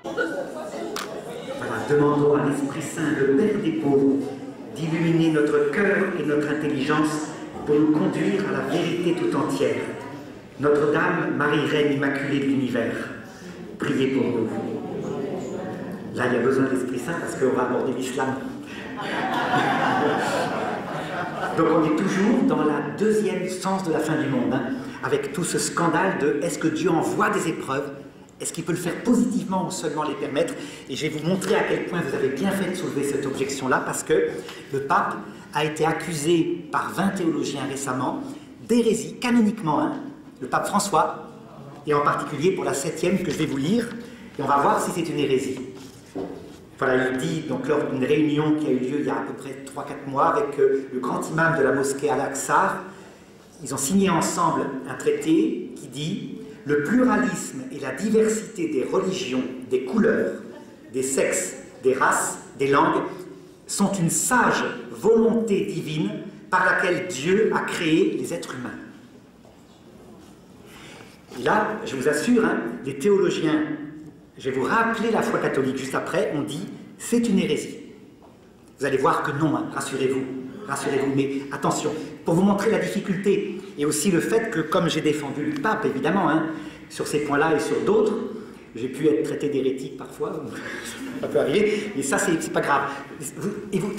Voilà, demandons à l'Esprit Saint, le Père des pauvres, d'illuminer notre cœur et notre intelligence pour nous conduire à la vérité tout entière. Notre-Dame, Marie Reine Immaculée de l'Univers, priez pour nous. Là, il y a besoin de l'Esprit Saint parce qu'on va aborder l'islam. Donc on est toujours dans la deuxième sens de la fin du monde, hein, avec tout ce scandale de est-ce que Dieu envoie des épreuves? Est-ce qu'il peut le faire positivement ou seulement les permettre? Et je vais vous montrer à quel point vous avez bien fait de soulever cette objection-là, parce que le pape a été accusé par 20 théologiens récemment d'hérésie, canoniquement, hein, le pape François, et en particulier pour la 7e que je vais vous lire, et on va voir si c'est une hérésie. Voilà, il dit, donc lors d'une réunion qui a eu lieu il y a à peu près 3-4 mois avec le grand imam de la mosquée Al-Aqsa, ils ont signé ensemble un traité qui dit « Le pluralisme et la diversité des religions, des couleurs, des sexes, des races, des langues sont une sage volonté divine par laquelle Dieu a créé les êtres humains. » Et là, je vous assure, hein, les théologiens, je vais vous rappeler la foi catholique juste après, on dit c'est une hérésie. Vous allez voir que non, hein, rassurez-vous, mais attention, pour vous montrer la difficulté et aussi le fait que, comme j'ai défendu le pape, évidemment, hein, sur ces points-là et sur d'autres, j'ai pu être traité d'hérétique parfois, ça peut arriver, mais ça, c'est pas grave.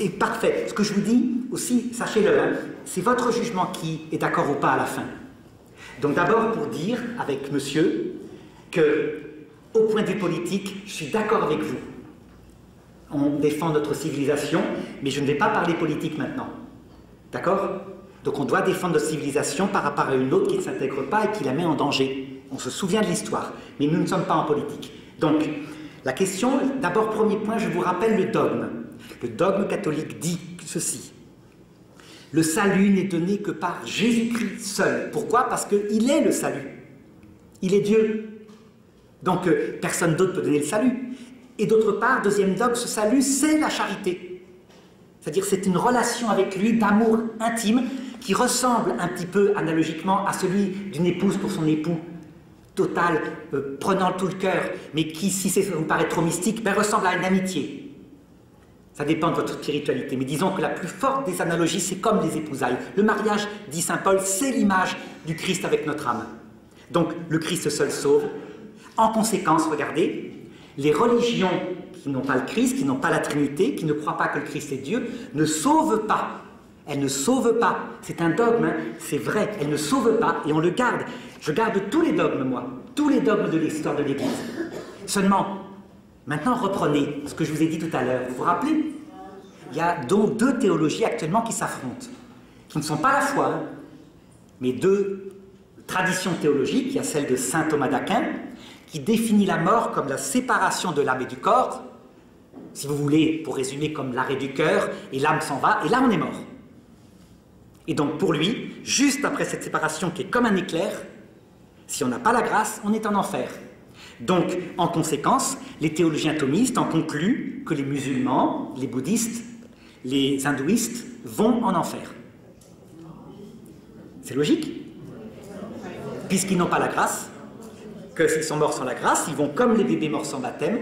Et parfait. Ce que je vous dis aussi, sachez-le, hein, c'est votre jugement qui est d'accord ou pas à la fin. Donc d'abord pour dire, avec monsieur, que, au point de vue politique, je suis d'accord avec vous. On défend notre civilisation, mais je ne vais pas parler politique maintenant. D'accord? Donc on doit défendre notre civilisation par rapport à une autre qui ne s'intègre pas et qui la met en danger. On se souvient de l'histoire, mais nous ne sommes pas en politique. Donc, la question, d'abord, premier point, je vous rappelle le dogme. Le dogme catholique dit ceci. Le salut n'est donné que par Jésus-Christ seul. Pourquoi? Parce qu'il est le salut. Il est Dieu. Donc, personne d'autre peut donner le salut. Et d'autre part, deuxième dogme, ce salut, c'est la charité. C'est-à-dire, c'est une relation avec lui d'amour intime qui ressemble un petit peu analogiquement à celui d'une épouse pour son époux. Total, prenant tout le cœur, mais qui, si ça vous paraît trop mystique, ben, ressemble à une amitié. Ça dépend de votre spiritualité, mais disons que la plus forte des analogies, c'est comme les épousailles. Le mariage, dit saint Paul, c'est l'image du Christ avec notre âme. Donc, le Christ seul sauve. En conséquence, regardez, les religions qui n'ont pas le Christ, qui n'ont pas la Trinité, qui ne croient pas que le Christ est Dieu, ne sauvent pas. Elles ne sauvent pas. C'est un dogme, hein, c'est vrai. Elles ne sauvent pas et on le garde. Je garde tous les dogmes, moi. Tous les dogmes de l'histoire de l'Église. Seulement, maintenant reprenez ce que je vous ai dit tout à l'heure. Vous vous rappelez? Il y a donc deux théologies actuellement qui s'affrontent. Qui ne sont pas à la foi, hein, mais deux traditions théologiques. Il y a celle de saint Thomas d'Aquin, qui définit la mort comme la séparation de l'âme et du corps. Si vous voulez, pour résumer, comme l'arrêt du cœur, et l'âme s'en va, et là on est mort. Et donc pour lui, juste après cette séparation qui est comme un éclair, si on n'a pas la grâce, on est en enfer. Donc, en conséquence, les théologiens thomistes en concluent que les musulmans, les bouddhistes, les hindouistes vont en enfer. C'est logique? Puisqu'ils n'ont pas la grâce, que s'ils sont morts sans la grâce, ils vont comme les bébés morts sans baptême.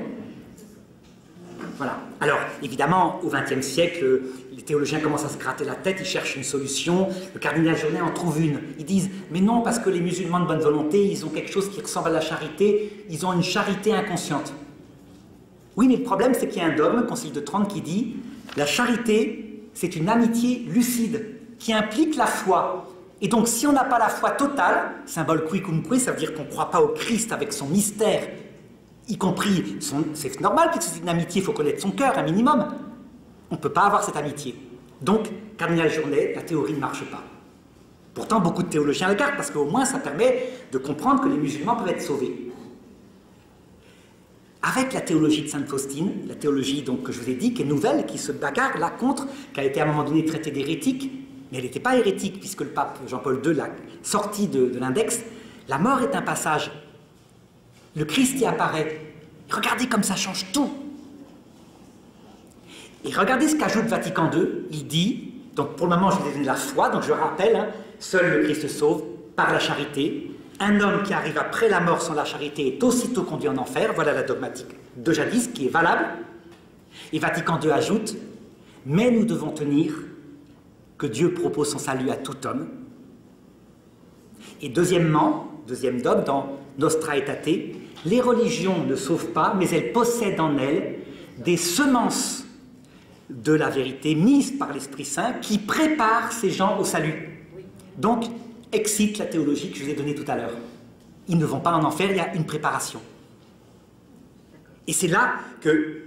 Voilà. Alors, évidemment, au XXe siècle, les théologiens commencent à se gratter la tête, ils cherchent une solution. Le cardinal Jornet en trouve une. Ils disent, mais non, parce que les musulmans de bonne volonté, ils ont quelque chose qui ressemble à la charité, ils ont une charité inconsciente. Oui, mais le problème, c'est qu'il y a un dogme, Concile de Trente, qui dit, la charité, c'est une amitié lucide, qui implique la foi. Et donc, si on n'a pas la foi totale, symbole qui cum qui, ça veut dire qu'on ne croit pas au Christ avec son mystère, y compris, c'est normal que c'est une amitié, il faut connaître son cœur, un minimum. On ne peut pas avoir cette amitié. Donc, cardinal Jornet, la théorie ne marche pas. Pourtant, beaucoup de théologiens le gardent, parce qu'au moins, ça permet de comprendre que les musulmans peuvent être sauvés. Avec la théologie de Sainte Faustine, la théologie donc, que je vous ai dit, qui est nouvelle, qui se bagarre là contre, qui a été à un moment donné traitée d'hérétique, mais elle n'était pas hérétique, puisque le pape Jean-Paul II l'a sortie de l'index. La mort est un passage. Le Christ y apparaît. Regardez comme ça change tout. Et regardez ce qu'ajoute Vatican II. Il dit, donc pour le moment je vous ai donné la foi, donc je rappelle, hein, seul le Christ sauve par la charité. Un homme qui arrive après la mort sans la charité est aussitôt conduit en enfer. Voilà la dogmatique de jadis qui est valable. Et Vatican II ajoute, mais nous devons tenir que Dieu propose son salut à tout homme. Et deuxièmement, deuxième dogme, dans Nostra Aetate, les religions ne sauvent pas, mais elles possèdent en elles des semences de la vérité mises par l'Esprit Saint qui préparent ces gens au salut. Donc, excite la théologie que je vous ai donnée tout à l'heure. Ils ne vont pas en enfer, il y a une préparation. Et c'est là que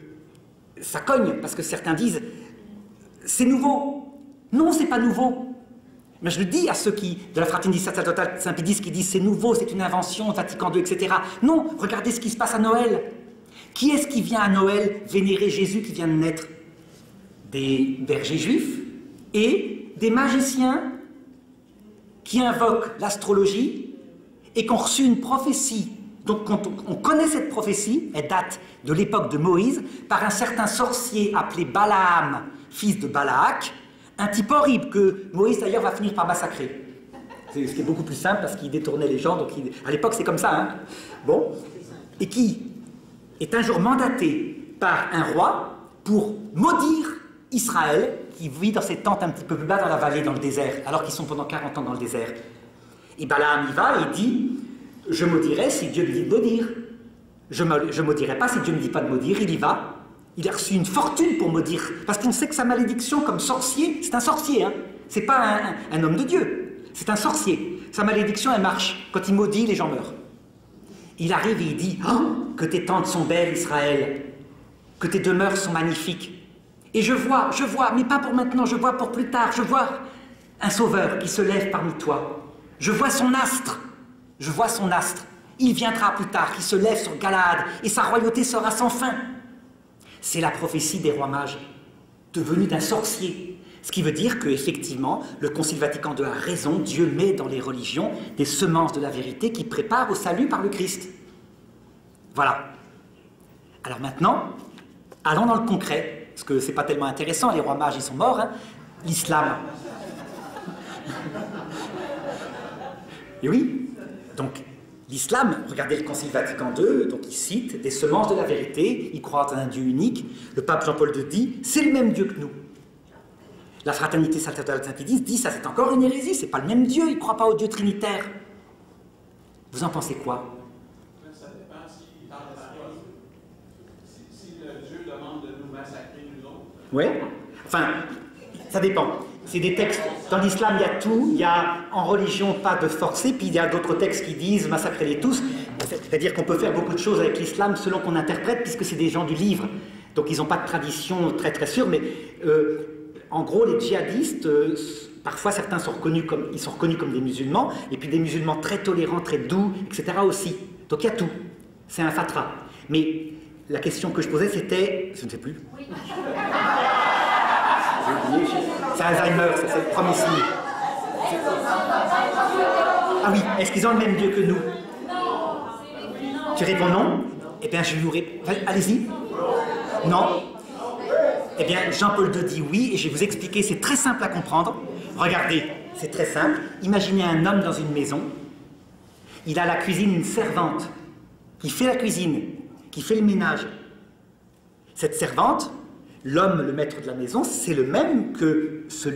ça cogne, parce que certains disent « c'est nouveau ». Non, c'est pas nouveau. Mais je le dis à ceux qui, de la Fraternité sacerdotale Saint-Pédis, qui disent « c'est nouveau, c'est une invention, Vatican II, etc. » Non, regardez ce qui se passe à Noël. Qui est-ce qui vient à Noël vénérer Jésus qui vient de naître? Des bergers juifs et des magiciens qui invoquent l'astrologie et qui ont reçu une prophétie. Donc quand on connaît cette prophétie, elle date de l'époque de Moïse, par un certain sorcier appelé Balaam, fils de Balaac, un type horrible que Moïse d'ailleurs va finir par massacrer. Ce qui est beaucoup plus simple parce qu'il détournait les gens, donc à l'époque c'est comme ça. Hein. Bon. Et qui est un jour mandaté par un roi pour maudire Israël, qui vit dans ses tentes un petit peu plus bas dans la vallée, dans le désert, alors qu'ils sont pendant 40 ans dans le désert. Et Balaam y va et dit « Je maudirai si Dieu me dit de maudire. Je maudirai pas si Dieu ne me dit pas de maudire. » Il y va. Il a reçu une fortune pour maudire. Parce qu'on sait que sa malédiction comme sorcier, c'est un sorcier, hein. C'est pas un homme de Dieu. C'est un sorcier. Sa malédiction, elle marche. Quand il maudit, les gens meurent. Il arrive et il dit « Oh, que tes tentes sont belles, Israël. Que tes demeures sont magnifiques. Et je vois, mais pas pour maintenant, je vois pour plus tard. Je vois un sauveur qui se lève parmi toi. Je vois son astre. Je vois son astre. Il viendra plus tard, il se lève sur Galaad, et sa royauté sera sans fin. » C'est la prophétie des rois mages, devenue d'un sorcier. Ce qui veut dire qu'effectivement, le Concile Vatican II a raison, Dieu met dans les religions des semences de la vérité qui préparent au salut par le Christ. Voilà. Alors maintenant, allons dans le concret, parce que c'est pas tellement intéressant, les rois mages ils sont morts, hein. L'islam. Et oui, donc l'islam, regardez le Concile Vatican II, donc il cite des semences de la vérité, il croit en un Dieu unique. Le pape Jean-Paul II dit, c'est le même Dieu que nous. La Fraternité sacerdotale Saint-Pédis dit, ça c'est encore une hérésie, c'est pas le même Dieu, il ne croit pas au Dieu trinitaire. Vous en pensez quoi? Ça dépend s'il parle de parole. Si le Dieu demande de nous massacrer, nous autres. Oui, enfin, ça dépend. C'est des textes, dans l'islam il y a tout, il y a en religion pas de forcer, puis il y a d'autres textes qui disent massacrez-les tous, c'est-à-dire qu'on peut faire beaucoup de choses avec l'islam selon qu'on interprète, puisque c'est des gens du livre, donc ils n'ont pas de tradition très très sûre, mais en gros les djihadistes, parfois certains sont reconnus comme des musulmans, et puis des musulmans très tolérants, très doux, etc. aussi, donc il y a tout, c'est un fatras. Mais la question que je posais c'était, je ne sais plus. Oui. C'est Alzheimer, c'est le premier signe. Ah oui, est-ce qu'ils ont le même Dieu que nous? Tu réponds non? Eh bien, je vous réponds. Allez-y. Non? Eh bien, Jean-Paul II dit oui, et je vais vous expliquer, c'est très simple à comprendre. Regardez, c'est très simple. Imaginez un homme dans une maison. Il a à la cuisine une servante qui fait la cuisine, qui fait le ménage. Cette servante, l'homme, le maître de la maison, c'est le même que son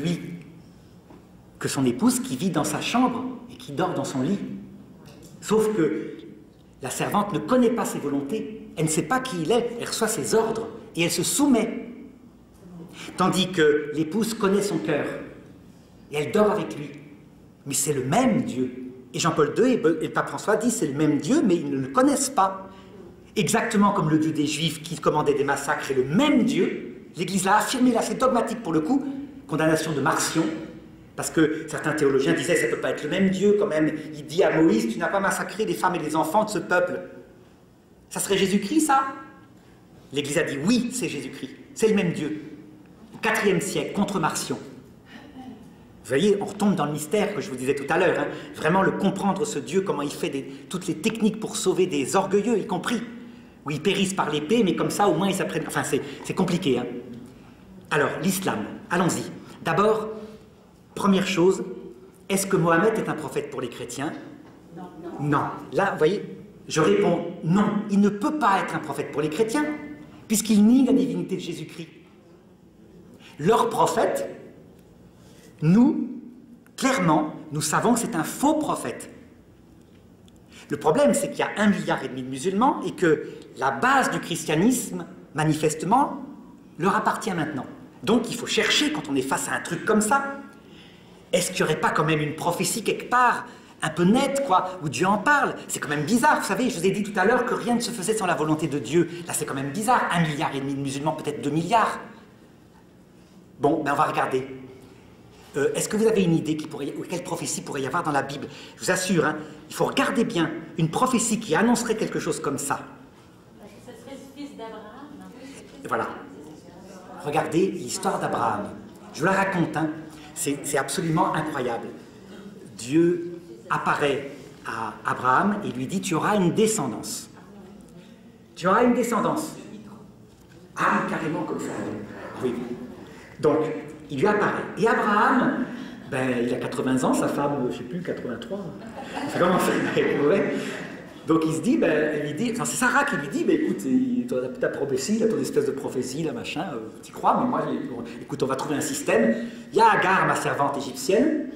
épouse qui vit dans sa chambre et qui dort dans son lit. Sauf que la servante ne connaît pas ses volontés, elle ne sait pas qui il est, elle reçoit ses ordres et elle se soumet. Tandis que l'épouse connaît son cœur et elle dort avec lui. Mais c'est le même Dieu. Et Jean-Paul II et le pape François disent c'est le même Dieu, mais ils ne le connaissent pas. Exactement comme le Dieu des Juifs qui commandait des massacres est le même Dieu. L'Église l'a affirmé, là c'est dogmatique pour le coup, condamnation de Marcion, parce que certains théologiens disaient ça ne peut pas être le même Dieu quand même. Il dit à Moïse, tu n'as pas massacré les femmes et les enfants de ce peuple. Ça serait Jésus-Christ ça? L'Église a dit oui, c'est Jésus-Christ, c'est le même Dieu. Au IVe siècle, contre Marcion. Vous voyez, on retombe dans le mystère que je vous disais tout à l'heure, hein. Vraiment le comprendre ce Dieu, comment il fait toutes les techniques pour sauver des orgueilleux, y compris. Où ils périssent par l'épée, mais comme ça, au moins, ils s'apprennent... Enfin, c'est compliqué. Hein. Alors, l'islam, allons-y. D'abord, première chose, est-ce que Mohammed est un prophète pour les chrétiens? Non. Non. Là, vous voyez, Je réponds non, il ne peut pas être un prophète pour les chrétiens, puisqu'il nie la divinité de Jésus-Christ. Leur prophète, nous, clairement, nous savons que c'est un faux prophète. Le problème, c'est qu'il y a 1,5 milliard de musulmans et que la base du christianisme, manifestement, leur appartient maintenant. Donc il faut chercher, quand on est face à un truc comme ça, est-ce qu'il n'y aurait pas quand même une prophétie quelque part, un peu nette, quoi, où Dieu en parle? C'est quand même bizarre, vous savez, je vous ai dit tout à l'heure que rien ne se faisait sans la volonté de Dieu. Là, c'est quand même bizarre, 1,5 milliard de musulmans, peut-être 2 milliards. Bon, ben on va regarder. Est-ce que vous avez une idée quelle prophétie pourrait y avoir dans la Bible? Je vous assure, hein, il faut regarder bien une prophétie qui annoncerait quelque chose comme ça. Ça serait le fils d'Abraham. Voilà. Regardez l'histoire d'Abraham. Je vous la raconte, hein. C'est absolument incroyable. Dieu apparaît à Abraham et lui dit « Tu auras une descendance. Tu auras une descendance. » Ah, carrément comme ça. Oui. Donc, il lui apparaît. Et Abraham, ben, il a 80 ans, sa femme, je ne sais plus, 83. C'est comment ça? Ouais. Donc il se dit, ben, elle lui dit, enfin, c'est Sarah qui lui dit, ben, écoute, ta prophétie, ton espèce de prophétie, là, machin, tu y crois, mais moi, écoute, on va trouver un système. Il y a Agar, ma servante égyptienne,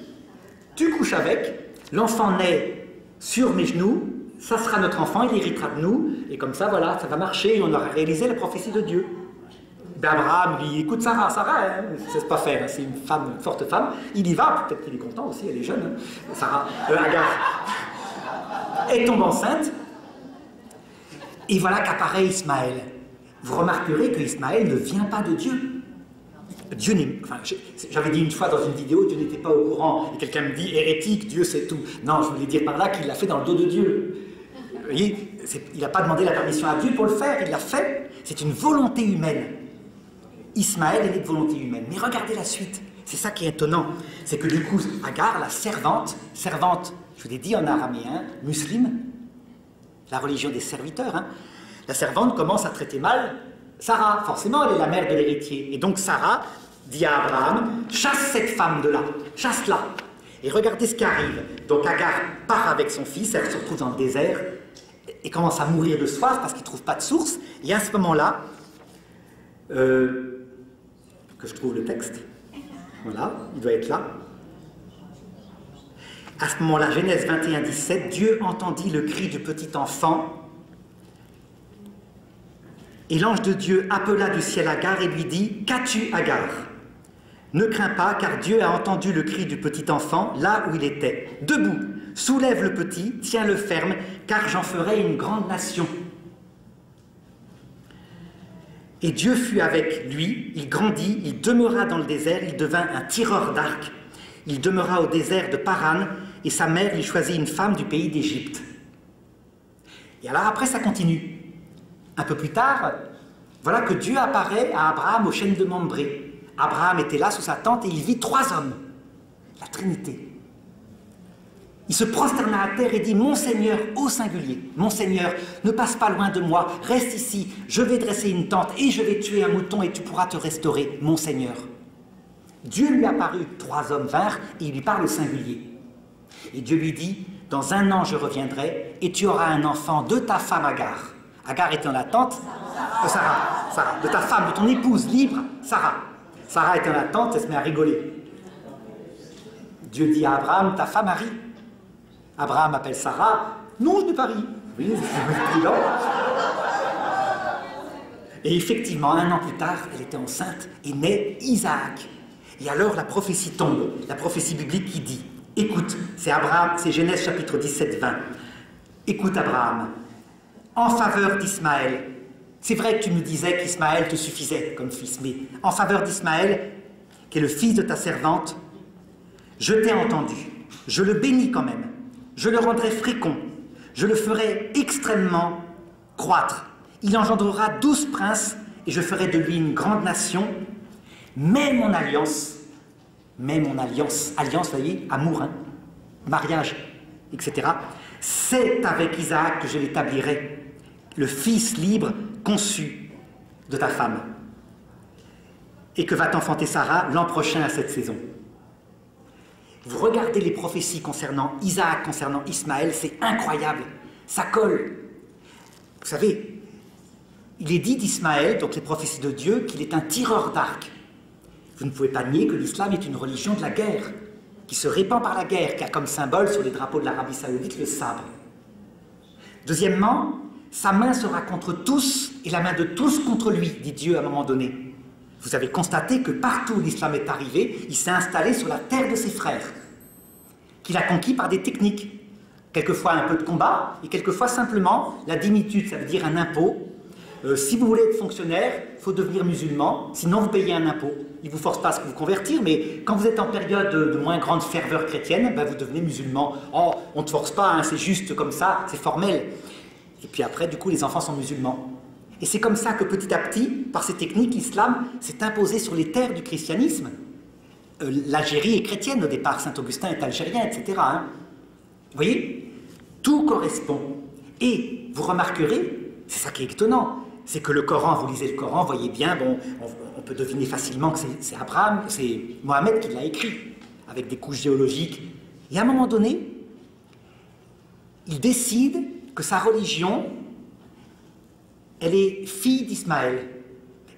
tu couches avec, l'enfant naît sur mes genoux, ça sera notre enfant, il héritera de nous, et comme ça, voilà, ça va marcher, et on aura réalisé la prophétie de Dieu. Ben, Abraham lui écoute Sarah, hein, ça c'est pas faire, hein, c'est une femme, une forte femme, il y va, peut-être qu'il est content aussi, elle est jeune, hein, Sarah, Agar. Elle tombe enceinte, et voilà qu'apparaît Ismaël. Vous remarquerez que Ismaël ne vient pas de Dieu. Dieu n'est... Enfin, j'avais dit une fois dans une vidéo, Dieu n'était pas au courant, et quelqu'un me dit, hérétique, Dieu c'est tout. Non, je voulais dire par là qu'il l'a fait dans le dos de Dieu. Vous voyez, il n'a pas demandé la permission à Dieu pour le faire, il l'a fait, c'est une volonté humaine. Ismaël est né de volonté humaine. Mais regardez la suite, c'est ça qui est étonnant. C'est que du coup, Agar, la servante, je vous l'ai dit en araméen, musulmane, la religion des serviteurs, hein, la servante commence à traiter mal Sarah. Forcément, elle est la mère de l'héritier. Et donc Sarah dit à Abraham, chasse cette femme de là, chasse-la. Et regardez ce qui arrive. Donc Agar part avec son fils, elle se retrouve dans le désert, et commence à mourir de soif parce qu'il ne trouve pas de source. Et à ce moment-là, que je trouve le texte, voilà, il doit être là. À ce moment-là, Genèse 21, 17, Dieu entendit le cri du petit enfant, et l'ange de Dieu appela du ciel Agar et lui dit, qu'as-tu, Agar? Ne crains pas, car Dieu a entendu le cri du petit enfant, là où il était. Debout, soulève le petit, tiens-le ferme, car j'en ferai une grande nation. Et Dieu fut avec lui, il grandit, il demeura dans le désert, il devint un tireur d'arc. Il demeura au désert de Paran, et sa mère lui choisit une femme du pays d'Égypte. Et alors après, ça continue. Un peu plus tard, voilà que Dieu apparaît à Abraham au chêne de Mambré. Abraham était là sous sa tente et il vit 3 hommes, la Trinité. Il se prosterna à terre et dit, mon Seigneur, au singulier, mon Seigneur, ne passe pas loin de moi, reste ici, je vais dresser une tente et je vais tuer un mouton et tu pourras te restaurer, mon Seigneur. Dieu lui apparut, 3 hommes vinrent et il lui parle au singulier. Et Dieu lui dit, dans 1 an je reviendrai et tu auras un enfant de ta femme Agar. Agar était dans la tente, Sarah, de ta femme, de ton épouse libre, Sarah. Sarah était dans la tente, elle se met à rigoler. Dieu dit à Abraham, ta femme a ri. Abraham appelle Sarah, non, je n'ai pas ri. Oui, c'est non. Et effectivement, 1 an plus tard, elle était enceinte et naît Isaac. Et alors la prophétie tombe, la prophétie biblique qui dit, écoute, c'est Abraham, c'est Genèse chapitre 17, 20. Écoute Abraham, en faveur d'Ismaël, c'est vrai que tu me disais qu'Ismaël te suffisait comme fils, mais en faveur d'Ismaël, qui est le fils de ta servante, je t'ai entendu, je le bénis quand même, je le rendrai fécond, je le ferai extrêmement croître. Il engendrera 12 princes et je ferai de lui une grande nation, mais mon alliance, alliance, vous voyez, amour, hein, mariage, etc., c'est avec Isaac que je l'établirai, le fils libre conçu de ta femme, et que va t'enfanter Sarah l'an prochain à cette saison. Vous regardez les prophéties concernant Isaac, concernant Ismaël, c'est incroyable, ça colle. Vous savez, il est dit d'Ismaël, donc les prophéties de Dieu, qu'il est un tireur d'arc. Vous ne pouvez pas nier que l'islam est une religion de la guerre, qui se répand par la guerre, qui a comme symbole sur les drapeaux de l'Arabie Saoudite le sabre. Deuxièmement, sa main sera contre tous et la main de tous contre lui, dit Dieu à un moment donné. Vous avez constaté que partout où l'islam est arrivé, il s'est installé sur la terre de ses frères, qu'il a conquis par des techniques. Quelquefois un peu de combat, et quelquefois simplement la dimitude, ça veut dire un impôt. Si vous voulez être fonctionnaire, il faut devenir musulman, sinon vous payez un impôt. Il ne vous force pas à ce que vous convertir, mais quand vous êtes en période de moins grande ferveur chrétienne, ben vous devenez musulman. Oh, on ne te force pas, hein, c'est juste comme ça, c'est formel. Et puis après, du coup, les enfants sont musulmans. Et c'est comme ça que petit à petit, par ces techniques, l'islam s'est imposé sur les terres du christianisme. L'Algérie est chrétienne au départ, Saint-Augustin est algérien, etc. Hein. Vous voyez, tout correspond. Et vous remarquerez, c'est ça qui est étonnant, c'est que le Coran, vous lisez le Coran, vous voyez bien, bon, on peut deviner facilement que c'est Abraham, c'est Mohammed qui l'a écrit, avec des couches géologiques. Et à un moment donné, il décide que sa religion, elle est fille d'Ismaël.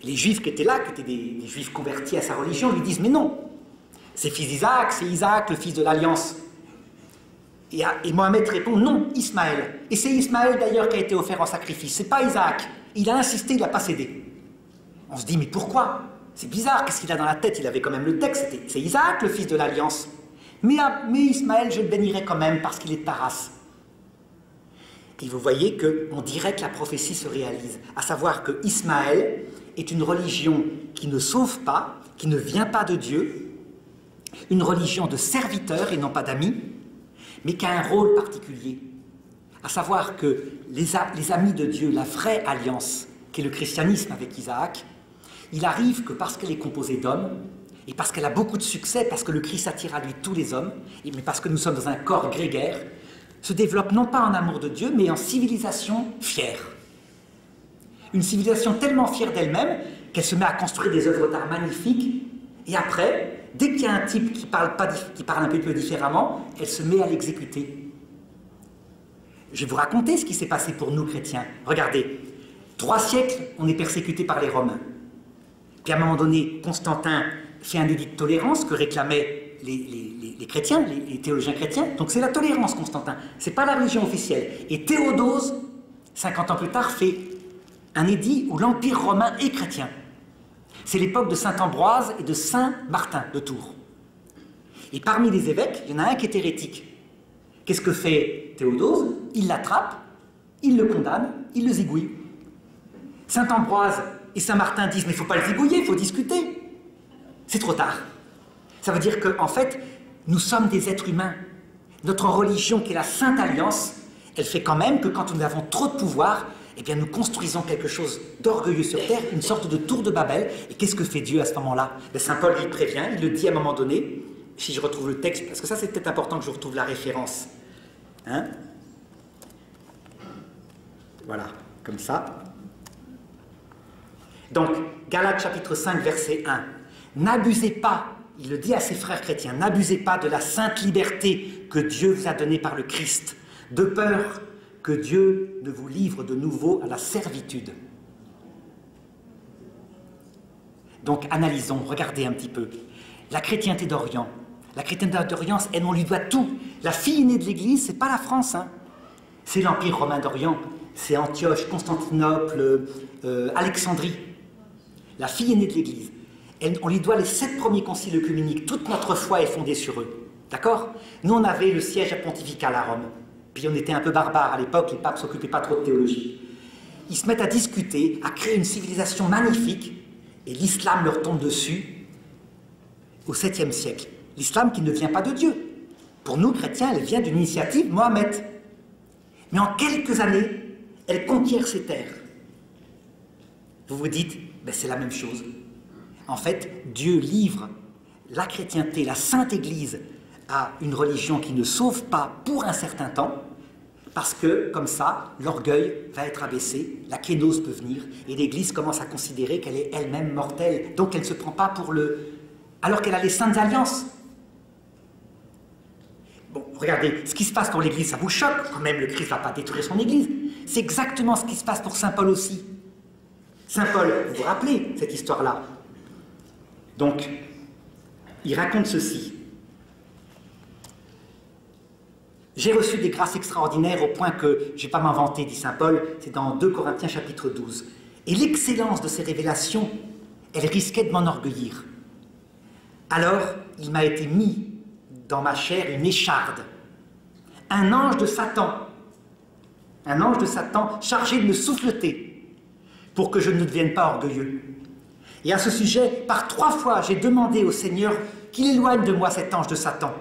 Les Juifs qui étaient là, qui étaient des Juifs convertis à sa religion, lui disent « Mais non, c'est fils d'Isaac, c'est Isaac, le fils de l'Alliance. » Et Mohammed répond « Non, Ismaël. » Et c'est Ismaël d'ailleurs qui a été offert en sacrifice, c'est pas Isaac. Il a insisté, il n'a pas cédé. On se dit « Mais pourquoi? C'est bizarre, qu'est-ce qu'il a dans la tête? » Il avait quand même le texte, c'est Isaac, le fils de l'Alliance. Mais Ismaël, je le bénirai quand même parce qu'il est de ta race. Et vous voyez qu'on dirait que la prophétie se réalise, à savoir que Ismaël est une religion qui ne sauve pas, qui ne vient pas de Dieu, une religion de serviteurs et non pas d'amis, mais qui a un rôle particulier, à savoir que les amis de Dieu, la vraie alliance, qui est le christianisme avec Isaac, il arrive que parce qu'elle est composée d'hommes, et parce qu'elle a beaucoup de succès, parce que le Christ attire à lui tous les hommes, mais parce que nous sommes dans un corps grégaire, se développe non pas en amour de Dieu, mais en civilisation fière. Une civilisation tellement fière d'elle-même qu'elle se met à construire des œuvres d'art magnifiques, et après, dès qu'il y a un type qui parle un peu différemment, elle se met à l'exécuter. Je vais vous raconter ce qui s'est passé pour nous chrétiens. Regardez, 3 siècles, on est persécuté par les Romains. Puis à un moment donné, Constantin fait un édit de tolérance que réclamaient les chrétiens, les théologiens chrétiens. Donc c'est la tolérance, Constantin. C'est pas la religion officielle. Et Théodose, 50 ans plus tard, fait un édit où l'Empire romain est chrétien. C'est l'époque de saint Ambroise et de saint Martin de Tours. Et parmi les évêques, il y en a un qui est hérétique. Qu'est-ce que fait Théodose? Il l'attrape, il le condamne, il le zigouille. Saint Ambroise et saint Martin disent « Mais il ne faut pas le zigouiller, il faut discuter. » C'est trop tard. Ça veut dire qu'en fait, nous sommes des êtres humains. Notre religion, qui est la Sainte Alliance, elle fait quand même que quand nous avons trop de pouvoir, eh bien nous construisons quelque chose d'orgueilleux sur terre, une sorte de tour de Babel. Et qu'est-ce que fait Dieu à ce moment-là? Saint Paul, il prévient, il le dit à un moment donné, si je retrouve le texte, parce que ça c'est peut-être important que je retrouve la référence. Hein? Voilà, comme ça. Donc, Galates chapitre 5, verset 1. N'abusez pas, il le dit à ses frères chrétiens, n'abusez pas de la sainte liberté que Dieu vous a donnée par le Christ, de peur que Dieu ne vous livre de nouveau à la servitude. Donc analysons, regardez un petit peu. La chrétienté d'Orient, elle, on lui doit tout. La fille aînée de l'Église, c'est pas la France, hein. C'est l'Empire romain d'Orient, c'est Antioche, Constantinople, Alexandrie. La fille aînée de l'Église. On lui doit les 7 premiers conciles œcuméniques. Toute notre foi est fondée sur eux. D'accord? Nous, on avait le siège pontifical à Rome. Puis on était un peu barbares à l'époque, les papes ne s'occupaient pas trop de théologie. Ils se mettent à discuter, à créer une civilisation magnifique, et l'islam leur tombe dessus au 7e siècle. L'islam qui ne vient pas de Dieu. Pour nous, chrétiens, elle vient d'une initiative Mohammed. Mais en quelques années, elle conquiert ces terres. Vous vous dites, ben c'est la même chose. En fait, Dieu livre la chrétienté, la Sainte Église, à une religion qui ne sauve pas pour un certain temps, parce que, comme ça, l'orgueil va être abaissé, la kénose peut venir, et l'Église commence à considérer qu'elle est elle-même mortelle, donc elle ne se prend pas pour le... alors qu'elle a les saintes alliances. Bon, regardez, ce qui se passe dans l'Église, ça vous choque, quand même, le Christ ne va pas détruire son Église, c'est exactement ce qui se passe pour saint Paul aussi. Saint Paul, vous vous rappelez cette histoire-là? Donc, il raconte ceci. J'ai reçu des grâces extraordinaires au point que, je ne vais pas m'inventer, dit saint Paul, c'est dans 2 Corinthiens chapitre 12. Et l'excellence de ces révélations, elle risquait de m'enorgueillir. Alors, il m'a été mis dans ma chair une écharde, un ange de Satan chargé de me souffleter pour que je ne devienne pas orgueilleux. Et à ce sujet, par 3 fois, j'ai demandé au Seigneur qu'il éloigne de moi cet ange de Satan.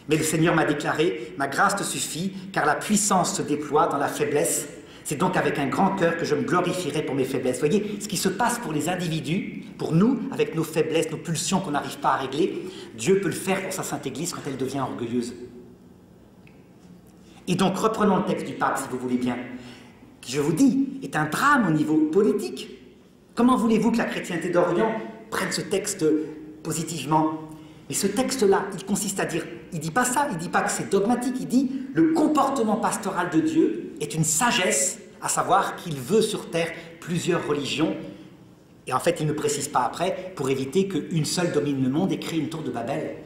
Mais le Seigneur m'a déclaré, ma grâce te suffit, car la puissance se déploie dans la faiblesse. C'est donc avec un grand cœur que je me glorifierai pour mes faiblesses. Vous voyez, ce qui se passe pour les individus, pour nous, avec nos faiblesses, nos pulsions qu'on n'arrive pas à régler, Dieu peut le faire pour sa Sainte Église quand elle devient orgueilleuse. Et donc, reprenons le texte du pape, si vous voulez bien, qui, je vous dis, est un drame au niveau politique. Comment voulez-vous que la chrétienté d'Orient prenne ce texte positivement? Mais ce texte-là, il consiste à dire, il ne dit pas ça, il ne dit pas que c'est dogmatique, il dit le comportement pastoral de Dieu est une sagesse, à savoir qu'il veut sur terre plusieurs religions, et en fait il ne précise pas après, pour éviter qu'une seule domine le monde et crée une tour de Babel.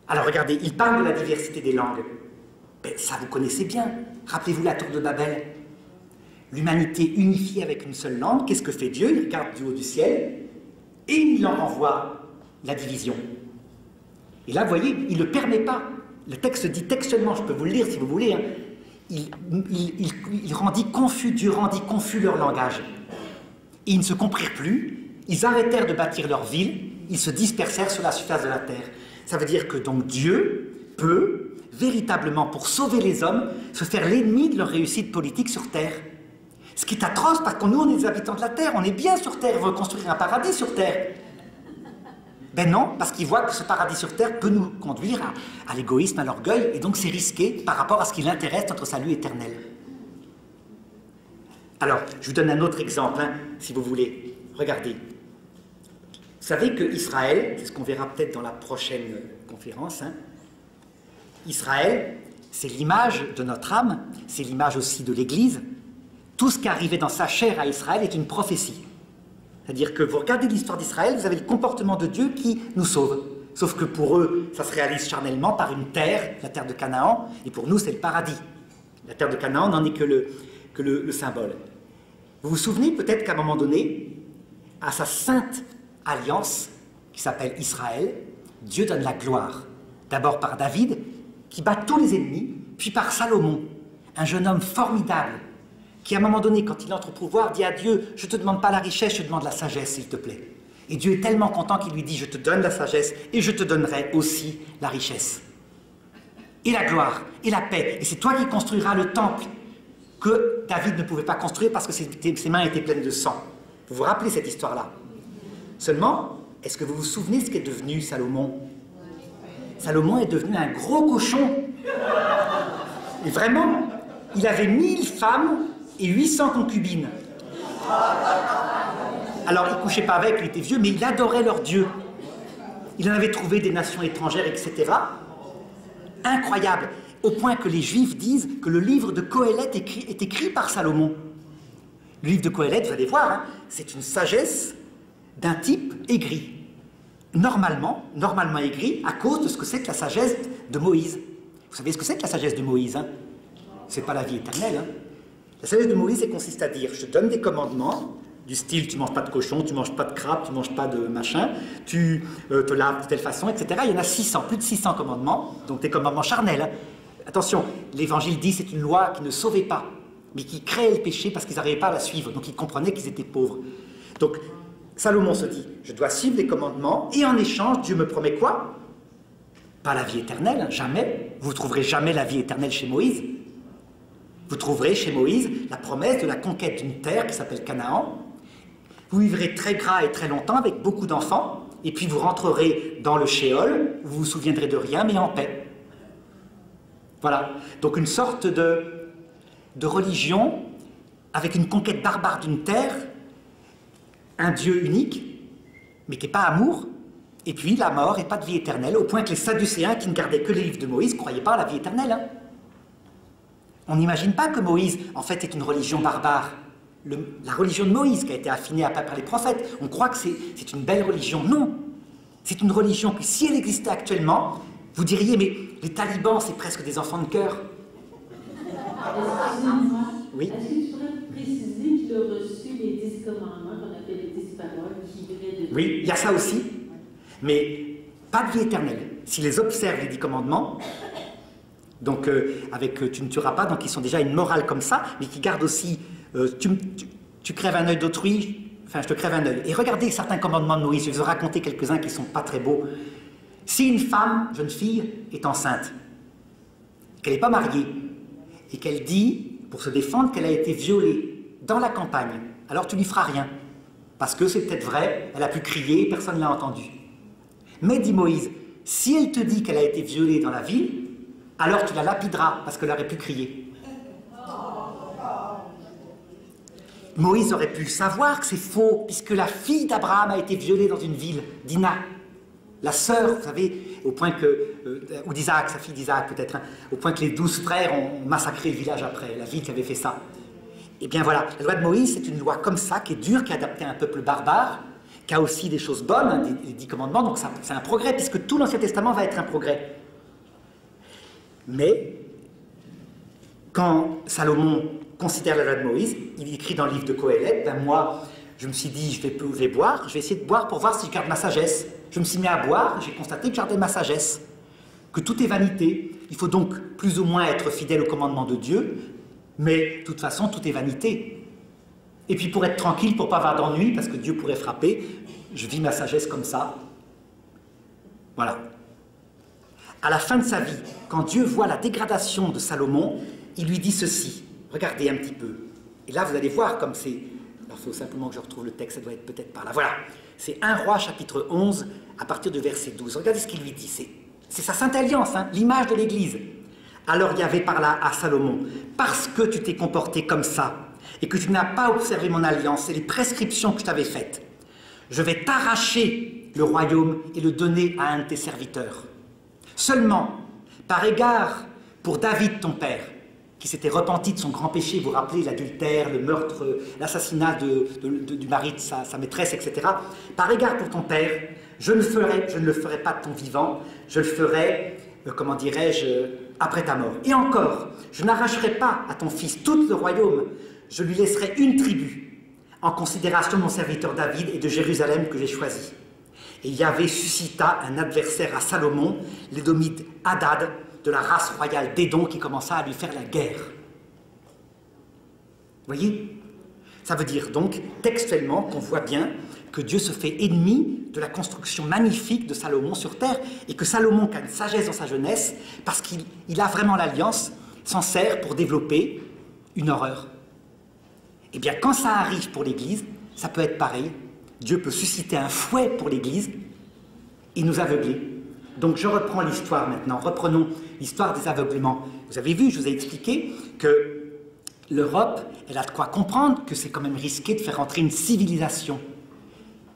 Alors regardez, il parle de la diversité des langues. Ben, ça vous connaissez bien, rappelez-vous la tour de Babel. L'humanité unifiée avec une seule langue, qu'est-ce que fait Dieu? Il regarde du haut du ciel, et il en renvoie la division. Et là, vous voyez, il ne le permet pas. Le texte dit textuellement, je peux vous le lire si vous voulez, hein, il rendit confus, Dieu rendit confus leur langage. Et ils ne se comprirent plus, ils arrêtèrent de bâtir leur ville, ils se dispersèrent sur la surface de la terre. Ça veut dire que donc Dieu peut, véritablement, pour sauver les hommes, se faire l'ennemi de leur réussite politique sur terre. Ce qui est atroce, parce que nous, on est des habitants de la terre, on est bien sur terre, on veut construire un paradis sur terre. Ben non, parce qu'ils voient que ce paradis sur terre peut nous conduire à l'égoïsme, à l'orgueil, et donc c'est risqué par rapport à ce qui l'intéresse, notre salut éternel. Alors, je vous donne un autre exemple, hein, si vous voulez. Regardez. Vous savez que Israël, c'est ce qu'on verra peut-être dans la prochaine conférence, hein, Israël, c'est l'image de notre âme, c'est l'image aussi de l'Église. Tout ce qui est arrivé dans sa chair à Israël est une prophétie. C'est-à-dire que vous regardez l'histoire d'Israël, vous avez le comportement de Dieu qui nous sauve. Sauf que pour eux, ça se réalise charnellement par une terre, la terre de Canaan, et pour nous, c'est le paradis. La terre de Canaan n'en est que le symbole. Vous vous souvenez peut-être qu'à un moment donné, à sa sainte alliance, qui s'appelle Israël, Dieu donne la gloire. D'abord par David, qui bat tous les ennemis, puis par Salomon, un jeune homme formidable, qui à un moment donné, quand il entre au pouvoir, dit à Dieu, je ne te demande pas la richesse, je te demande la sagesse, s'il te plaît. Et Dieu est tellement content qu'il lui dit, je te donne la sagesse, et je te donnerai aussi la richesse. Et la gloire, et la paix. Et c'est toi qui construiras le temple que David ne pouvait pas construire parce que ses mains étaient pleines de sang. Vous vous rappelez cette histoire-là? Seulement, est-ce que vous vous souvenez ce qu'est devenu Salomon? Salomon est devenu un gros cochon. Et vraiment, il avait 1000 femmes et 800 concubines. Alors, il ne couchait pas avec, il était vieux, mais il adorait leur Dieu. Il en avait trouvé des nations étrangères, etc. Incroyable, au point que les Juifs disent que le livre de Qoéleth est écrit par Salomon. Le livre de Qoéleth, vous allez voir, hein, c'est une sagesse d'un type aigri. Normalement aigri à cause de ce que c'est que la sagesse de Moïse. Vous savez ce que c'est que la sagesse de Moïse, hein? C'est pas la vie éternelle, hein? La sagesse de Moïse, elle consiste à dire, je te donne des commandements, du style, tu ne manges pas de cochon, tu ne manges pas de crabe, tu ne manges pas de machin, tu te laves de telle façon, etc. Il y en a 600, plus de 600 commandements, donc des commandements charnels. Hein. Attention, l'Évangile dit c'est une loi qui ne sauvait pas, mais qui créait le péché parce qu'ils n'arrivaient pas à la suivre, donc ils comprenaient qu'ils étaient pauvres. Donc, Salomon se dit, je dois suivre les commandements, et en échange, Dieu me promet quoi? Pas la vie éternelle, jamais. Vous ne trouverez jamais la vie éternelle chez Moïse. Vous trouverez chez Moïse la promesse de la conquête d'une terre qui s'appelle Canaan. Vous vivrez très gras et très longtemps avec beaucoup d'enfants, et puis vous rentrerez dans le Sheol, où vous vous souviendrez de rien, mais en paix. Voilà. Donc une sorte de religion avec une conquête barbare d'une terre, un Dieu unique, mais qui n'est pas amour, et puis la mort et pas de vie éternelle, au point que les Sadducéens, qui ne gardaient que les livres de Moïse, ne croyaient pas à la vie éternelle. Hein. On n'imagine pas que Moïse, en fait, est une religion barbare. La religion de Moïse qui a été affinée après par les prophètes, on croit que c'est une belle religion. Non, c'est une religion que si elle existait actuellement, vous diriez, mais les talibans, c'est presque des enfants de cœur. Excusez-moi. Oui. Est-ce que tu pourrais préciser qu'il a reçu les 10 commandements qu'on appelle les 10 paroles qui venaient de... Oui, il y a ça aussi, mais pas de vie éternelle. S'il les observe, les 10 commandements, donc avec tu ne tueras pas, donc ils sont déjà une morale comme ça, mais qui gardent aussi tu crèves un œil d'autrui, enfin je te crève un œil. Et regardez certains commandements de Moïse, je vais vous raconter quelques-uns qui ne sont pas très beaux. Si une femme, jeune fille, est enceinte, qu'elle n'est pas mariée, et qu'elle dit, pour se défendre, qu'elle a été violée dans la campagne, alors tu lui feras rien. Parce que c'est peut-être vrai, elle a pu crier, personne ne l'a entendu. Mais, dit Moïse, si elle te dit qu'elle a été violée dans la ville, alors tu la lapideras, parce qu'elle aurait pu crier. Moïse aurait pu savoir que c'est faux, puisque la fille d'Abraham a été violée dans une ville, Dina. La sœur, vous savez, au point que, ou d'Isaac, sa fille d'Isaac peut-être, hein, au point que les 12 frères ont massacré le village après, la ville qui avait fait ça. Eh bien voilà, la loi de Moïse, c'est une loi comme ça, qui est dure, qui est adaptée à un peuple barbare, qui a aussi des choses bonnes, hein, les 10 commandements, donc c'est un progrès, puisque tout l'Ancien Testament va être un progrès. Mais, quand Salomon considère la loi de Moïse, il écrit dans le livre de Qoéleth, ben moi, je me suis dit, je vais boire, je vais essayer de boire pour voir si je garde ma sagesse. Je me suis mis à boire, j'ai constaté que je gardais ma sagesse, que tout est vanité. Il faut donc plus ou moins être fidèle au commandement de Dieu, mais de toute façon, tout est vanité. Et puis pour être tranquille, pour ne pas avoir d'ennui, parce que Dieu pourrait frapper, je vis ma sagesse comme ça. Voilà. À la fin de sa vie, quand Dieu voit la dégradation de Salomon, il lui dit ceci. Regardez un petit peu. Et là, vous allez voir comme c'est... Alors, il faut simplement que je retrouve le texte, ça doit être peut-être par là. Voilà. C'est 1 Roi, chapitre 11, à partir de verset 12. Regardez ce qu'il lui dit. C'est sa Sainte Alliance, hein, l'image de l'Église. Alors Yahvé parla à Salomon. Parce que tu t'es comporté comme ça, et que tu n'as pas observé mon alliance et les prescriptions que je t'avais faites, je vais t'arracher le royaume et le donner à un de tes serviteurs. Seulement, par égard pour David, ton père, qui s'était repenti de son grand péché, vous vous rappelez, l'adultère, le meurtre, l'assassinat du mari de sa maîtresse, etc. Par égard pour ton père, je ne le ferai pas de ton vivant, je le ferai, comment dirais-je, après ta mort. Et encore, je n'arracherai pas à ton fils tout le royaume, je lui laisserai une tribu, en considération de mon serviteur David et de Jérusalem que j'ai choisi. Et Yahvé suscita un adversaire à Salomon, l'édomite Hadad, de la race royale d'Édom, qui commença à lui faire la guerre. Vous voyez? Ça veut dire donc, textuellement, qu'on voit bien que Dieu se fait ennemi de la construction magnifique de Salomon sur terre, et que Salomon, qui a une sagesse dans sa jeunesse, parce qu'il a vraiment l'alliance, s'en sert pour développer une horreur. Eh bien, quand ça arrive pour l'Église, ça peut être pareil. Dieu peut susciter un fouet pour l'Église et nous aveugler. Donc je reprends l'histoire maintenant, reprenons l'histoire des aveuglements. Vous avez vu, je vous ai expliqué que l'Europe, elle a de quoi comprendre que c'est quand même risqué de faire entrer une civilisation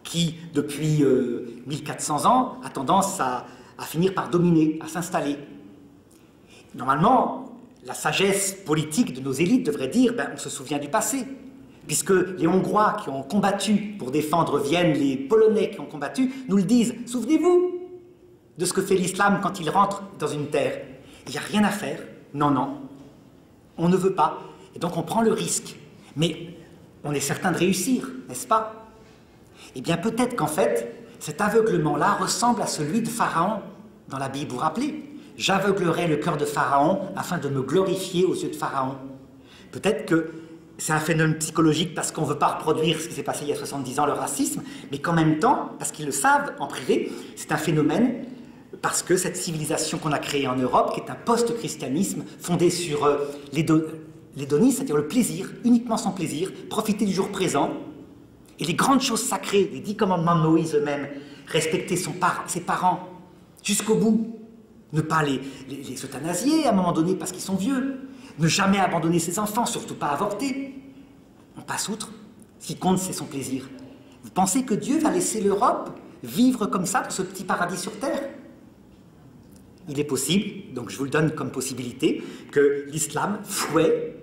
qui, depuis 1400 ans, a tendance à finir par dominer, à s'installer. Normalement, la sagesse politique de nos élites devrait dire, on se souvient du passé, puisque les Hongrois qui ont combattu pour défendre Vienne, les Polonais qui ont combattu, nous le disent, souvenez-vous de ce que fait l'islam quand il rentre dans une terre. Il n'y a rien à faire. Non, non. On ne veut pas. Et donc on prend le risque. Mais on est certain de réussir, n'est-ce pas? Eh bien peut-être qu'en fait, cet aveuglement-là ressemble à celui de Pharaon dans la Bible. Vous vous rappelez? J'aveuglerai le cœur de Pharaon afin de me glorifier aux yeux de Pharaon. Peut-être que c'est un phénomène psychologique parce qu'on ne veut pas reproduire ce qui s'est passé il y a 70 ans, le racisme, mais qu'en même temps, parce qu'ils le savent en privé, c'est un phénomène parce que cette civilisation qu'on a créée en Europe, qui est un post-christianisme fondé sur l'hédonisme, c'est-à-dire le plaisir, uniquement son plaisir, profiter du jour présent, et les grandes choses sacrées, les 10 commandements de Moïse eux-mêmes, respecter ses parents jusqu'au bout, ne pas les euthanasier à un moment donné parce qu'ils sont vieux, ne jamais abandonner ses enfants, surtout pas avorter. On passe outre, ce qui compte c'est son plaisir. Vous pensez que Dieu va laisser l'Europe vivre comme ça dans ce petit paradis sur terre? il est possible, donc je vous le donne comme possibilité, que l'islam fouet,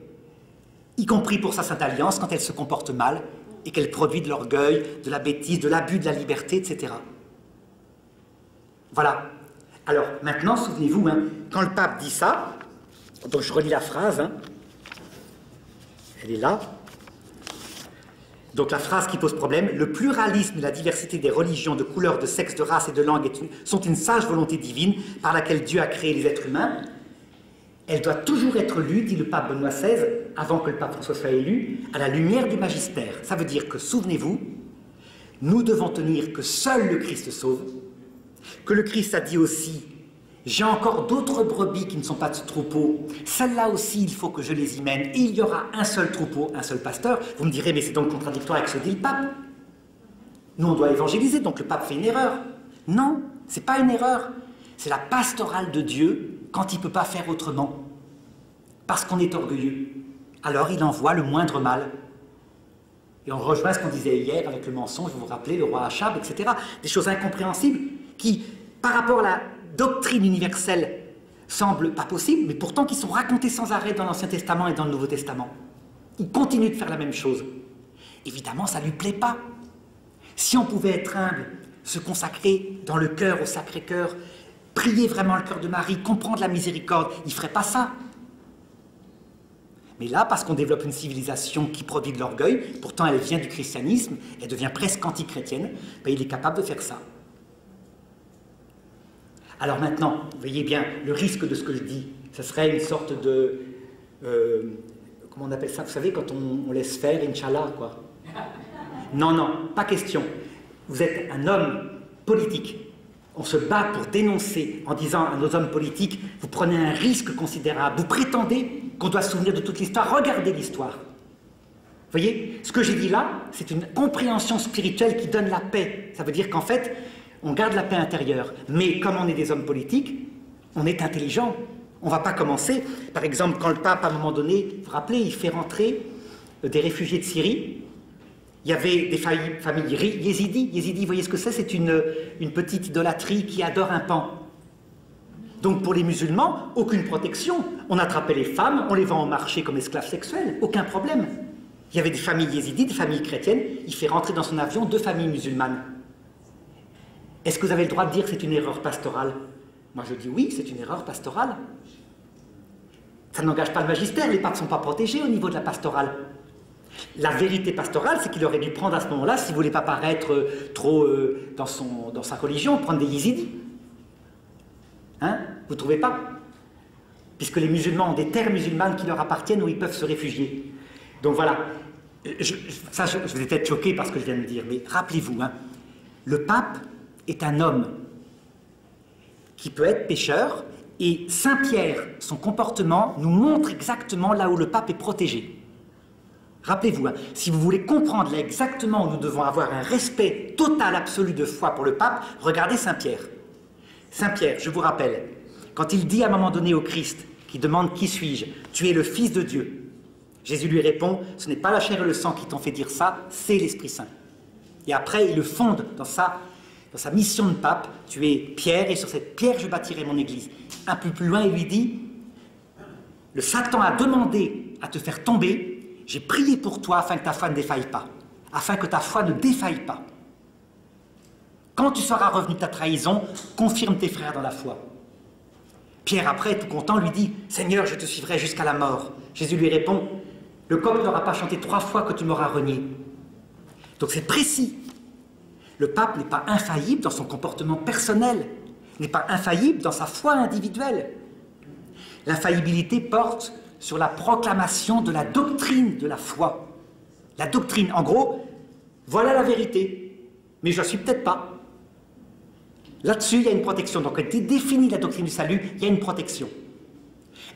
y compris pour sa Sainte Alliance, quand elle se comporte mal et qu'elle produit de l'orgueil, de la bêtise, de l'abus de la liberté, etc. Voilà. Alors, maintenant, souvenez-vous, hein, quand le pape dit ça, donc je relis la phrase, hein, elle est là. Donc la phrase qui pose problème, le pluralisme et la diversité des religions, de couleurs, de sexe, de race et de langue sont une sage volonté divine par laquelle Dieu a créé les êtres humains. Elle doit toujours être lue, dit le pape Benoît XVI, avant que le pape François soit élu, à la lumière du magistère. Ça veut dire que, souvenez-vous, nous devons tenir que seul le Christ sauve, que le Christ a dit aussi « J'ai encore d'autres brebis qui ne sont pas de ce troupeau, celles-là aussi il faut que je les y mène, et il y aura un seul troupeau, un seul pasteur. » Vous me direz « Mais c'est donc contradictoire avec ce que dit le pape. Nous on doit évangéliser, donc le pape fait une erreur. » Non, c'est pas une erreur, c'est la pastorale de Dieu quand il ne peut pas faire autrement, parce qu'on est orgueilleux. Alors il envoie le moindre mal. Et on rejoint ce qu'on disait hier avec le mensonge, vous vous rappelez, le roi Achab, etc. Des choses incompréhensibles qui, par rapport à la doctrine universelle, semblent pas possibles, mais pourtant qui sont racontées sans arrêt dans l'Ancien Testament et dans le Nouveau Testament. Il continue de faire la même chose. Évidemment, ça ne lui plaît pas. Si on pouvait être humble, se consacrer dans le cœur au Sacré-Cœur, prier vraiment le cœur de Marie, comprendre la miséricorde, il ne ferait pas ça. Mais là, parce qu'on développe une civilisation qui produit de l'orgueil, pourtant elle vient du christianisme, elle devient presque anti-chrétienne, ben il est capable de faire ça. Alors maintenant, vous voyez bien, le risque de ce que je dis, ce serait une sorte de... comment on appelle ça? Vous savez, quand on laisse faire, Inch'Allah, quoi. Non, non, pas question. Vous êtes un homme politique. On se bat pour dénoncer en disant à nos hommes politiques, vous prenez un risque considérable, vous prétendez qu'on doit se souvenir de toute l'histoire, regardez l'histoire. Vous voyez, ce que j'ai dit là, c'est une compréhension spirituelle qui donne la paix. Ça veut dire qu'en fait, on garde la paix intérieure. Mais comme on est des hommes politiques, on est intelligent. On ne va pas commencer. Par exemple, quand le pape, à un moment donné, vous vous rappelez, il fait rentrer des réfugiés de Syrie. Il y avait des familles yézidis. Yézidis, vous voyez ce que c'est? C'est une petite idolâtrie qui adore un pan. Donc pour les musulmans, aucune protection. On attrapait les femmes, on les vend au marché comme esclaves sexuels. Aucun problème. Il y avait des familles yézidis, des familles chrétiennes. Il fait rentrer dans son avion 2 familles musulmanes. Est-ce que vous avez le droit de dire que c'est une erreur pastorale? Moi je dis oui, c'est une erreur pastorale. Ça n'engage pas le magistère, les papes ne sont pas protégés au niveau de la pastorale. La vérité pastorale, c'est qu'il aurait dû prendre à ce moment-là, s'il ne voulait pas paraître trop dans sa religion, prendre des yézidis. Hein? Vous ne trouvez pas? Puisque les musulmans ont des terres musulmanes qui leur appartiennent où ils peuvent se réfugier. Donc voilà. Je vais peut-être choqué par ce que je viens de dire, mais rappelez-vous, hein, le pape est un homme qui peut être pécheur, et Saint Pierre, son comportement, nous montre exactement là où le pape est protégé. Rappelez-vous, hein, si vous voulez comprendre là exactement où nous devons avoir un respect total, absolu de foi pour le pape, regardez Saint Pierre. Saint Pierre, je vous rappelle, quand il dit à un moment donné au Christ, qui demande « Qui suis-je » ? « Tu es le Fils de Dieu ». Jésus lui répond « Ce n'est pas la chair et le sang qui t'ont fait dire ça, c'est l'Esprit Saint ». Et après, il le fonde dans sa mission de pape. « Tu es Pierre, et sur cette pierre, je bâtirai mon Église ». Un peu plus loin, il lui dit « Le Satan a demandé à te faire tomber, j'ai prié pour toi afin que ta foi ne défaille pas, afin que ta foi ne défaille pas. Quand tu seras revenu de ta trahison, confirme tes frères dans la foi. » Pierre, après, tout content, lui dit « Seigneur, je te suivrai jusqu'à la mort. » Jésus lui répond « Le coq n'aura pas chanté 3 fois que tu m'auras renié. » Donc c'est précis. Le pape n'est pas infaillible dans son comportement personnel, n'est pas infaillible dans sa foi individuelle. L'infaillibilité porte sur la proclamation de la doctrine de la foi. La doctrine, en gros, voilà la vérité, mais je ne la suis peut-être pas. Là-dessus, il y a une protection. Donc, quand il définit la doctrine du salut, il y a une protection.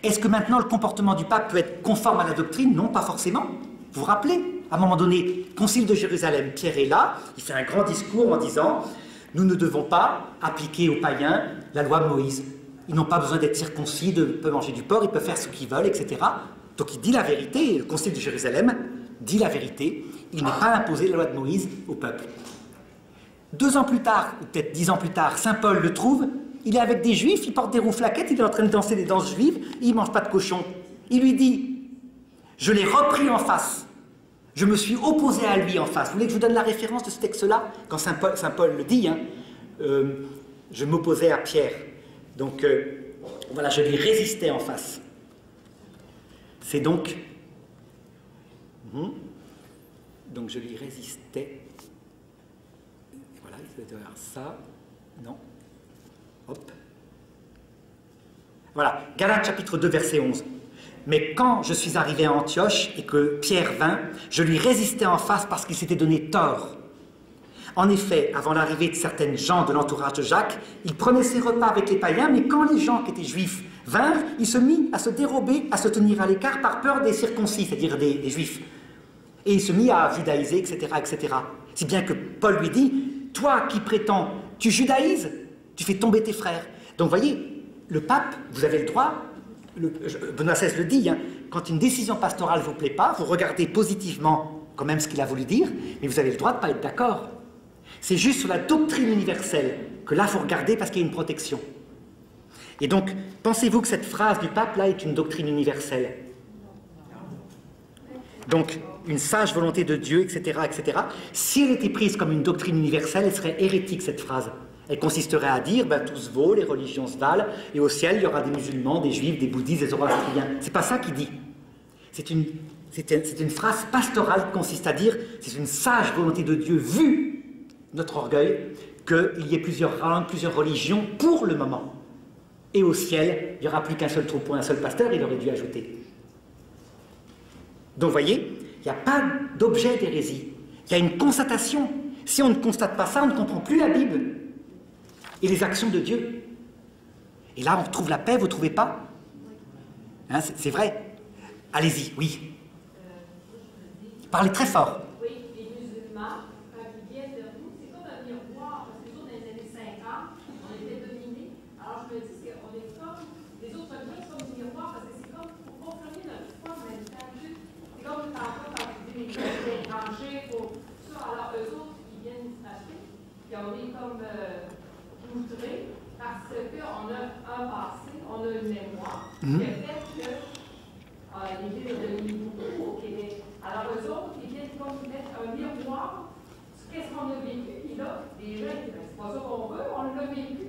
Est-ce que maintenant le comportement du pape peut être conforme à la doctrine? Non, pas forcément. Vous vous rappelez, à un moment donné, Concile de Jérusalem, Pierre est là, il fait un grand discours en disant « Nous ne devons pas appliquer aux païens la loi de Moïse. Ils n'ont pas besoin d'être circoncis, de peuvent manger du porc, ils peuvent faire ce qu'ils veulent, etc. » Donc il dit la vérité, et le Concile de Jérusalem dit la vérité. Il n'est pas imposé la loi de Moïse au peuple. 2 ans plus tard, ou peut-être 10 ans plus tard, saint Paul le trouve, il est avec des juifs, il porte des rouflaquettes, il est en train de danser des danses juives, il ne mange pas de cochon. Il lui dit, je l'ai repris en face. Je me suis opposé à lui en face. Vous voulez que je vous donne la référence de ce texte-là? Quand saint Paul le dit, hein, je m'opposais à Pierre. Donc, voilà, je lui résistais en face. C'est donc... Donc, je lui résistais. Voilà, il doit y avoir ça. Non. Hop. Voilà, Galates chapitre 2, verset 11. Mais quand je suis arrivé à Antioche et que Pierre vint, je lui résistais en face parce qu'il s'était donné tort. En effet, avant l'arrivée de certaines gens de l'entourage de Jacques, il prenait ses repas avec les païens, mais quand les gens qui étaient juifs vinrent, il se mit à se dérober, à se tenir à l'écart par peur des circoncis, c'est-à-dire des juifs. Et il se mit à judaïser, etc., etc. Si bien que Paul lui dit, toi qui prétends, tu judaïses, tu fais tomber tes frères. Donc vous voyez, le pape, vous avez le droit, Benoît XVI le dit, hein, quand une décision pastorale ne vous plaît pas, vous regardez positivement quand même ce qu'il a voulu dire, mais vous avez le droit de ne pas être d'accord. C'est juste sur la doctrine universelle que là, il faut regarder parce qu'il y a une protection. Et donc, pensez-vous que cette phrase du pape, là, est une doctrine universelle? Donc, une sage volonté de Dieu, etc., etc. Si elle était prise comme une doctrine universelle, elle serait hérétique, cette phrase. Elle consisterait à dire, ben, tout se vaut, les religions se valent, et au ciel, il y aura des musulmans, des juifs, des bouddhistes, des zoroastriens. C'est pas ça qu'il dit. C'est une phrase pastorale qui consiste à dire, c'est une sage volonté de Dieu, vu notre orgueil, qu'il y ait plusieurs langues, plusieurs religions pour le moment. Et au ciel, il n'y aura plus qu'un seul troupeau, un seul pasteur, il aurait dû ajouter. Donc, vous voyez, il n'y a pas d'objet d'hérésie. Il y a une constatation. Si on ne constate pas ça, on ne comprend plus la Bible et les actions de Dieu. Et là, on trouve la paix, vous ne trouvez pas? Hein, c'est vrai. Allez-y, oui. Parlez très fort. Oui, les musulmans, quand ils viennent de nous, c'est comme un miroir, parce que nous, dans les années 50, on était dominés. Alors je me dis qu'on est comme, les autres religions sont comme du miroir, parce que c'est comme pour confirmer notre foi en même temps. C'est comme tantôt quand tu dis les étrangers, pour ça. Alors eux autres, ils viennent nous acheter, puis on est comme outrés, parce qu'on a un passé, on a une mémoire, qui a fait que l'Église est devenue beaucoup au Québec. Alors eux autres, ils viennent comme mettre un miroir sur qu'est-ce qu'on a vécu, et là, les gens disent, c'est pas ça qu'on veut, on l'a vécu.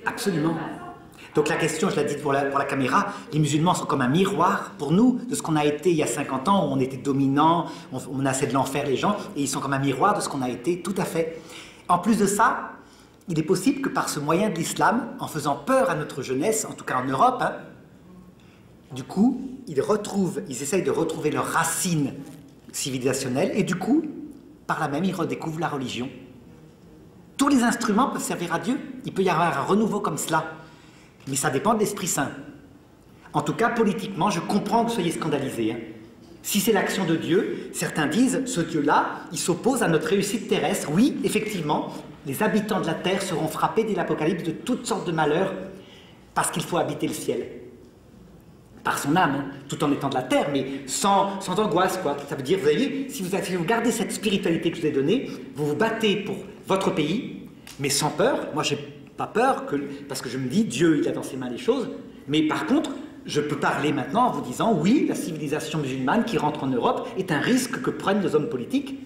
Absolument. Donc la question, je l'ai dit pour la caméra, les musulmans sont comme un miroir pour nous de ce qu'on a été il y a 50 ans, où on était dominant, on menaçait de l'enfer les gens, et ils sont comme un miroir de ce qu'on a été, tout à fait. En plus de ça, il est possible que par ce moyen de l'islam, en faisant peur à notre jeunesse, en tout cas en Europe, hein, du coup, ils essayent de retrouver leurs racines civilisationnelles, et du coup, par là même, ils redécouvrent la religion. Tous les instruments peuvent servir à Dieu. Il peut y avoir un renouveau comme cela. Mais ça dépend de l'Esprit Saint. En tout cas, politiquement, je comprends que vous soyez scandalisés. Hein. Si c'est l'action de Dieu, certains disent, ce Dieu-là, il s'oppose à notre réussite terrestre. Oui, effectivement, les habitants de la terre seront frappés dès l'Apocalypse de toutes sortes de malheurs, parce qu'il faut habiter le ciel. Par son âme, hein, tout en étant de la terre, mais sans angoisse, quoi. Ça veut dire, vous voyez, si vous gardez cette spiritualité que je vous ai donnée, vous vous battez pour votre pays, mais sans peur. Moi, j'ai pas peur, parce que je me dis, Dieu, il a dans ses mains les choses, mais par contre, je peux parler maintenant en vous disant, oui, la civilisation musulmane qui rentre en Europe est un risque que prennent nos hommes politiques.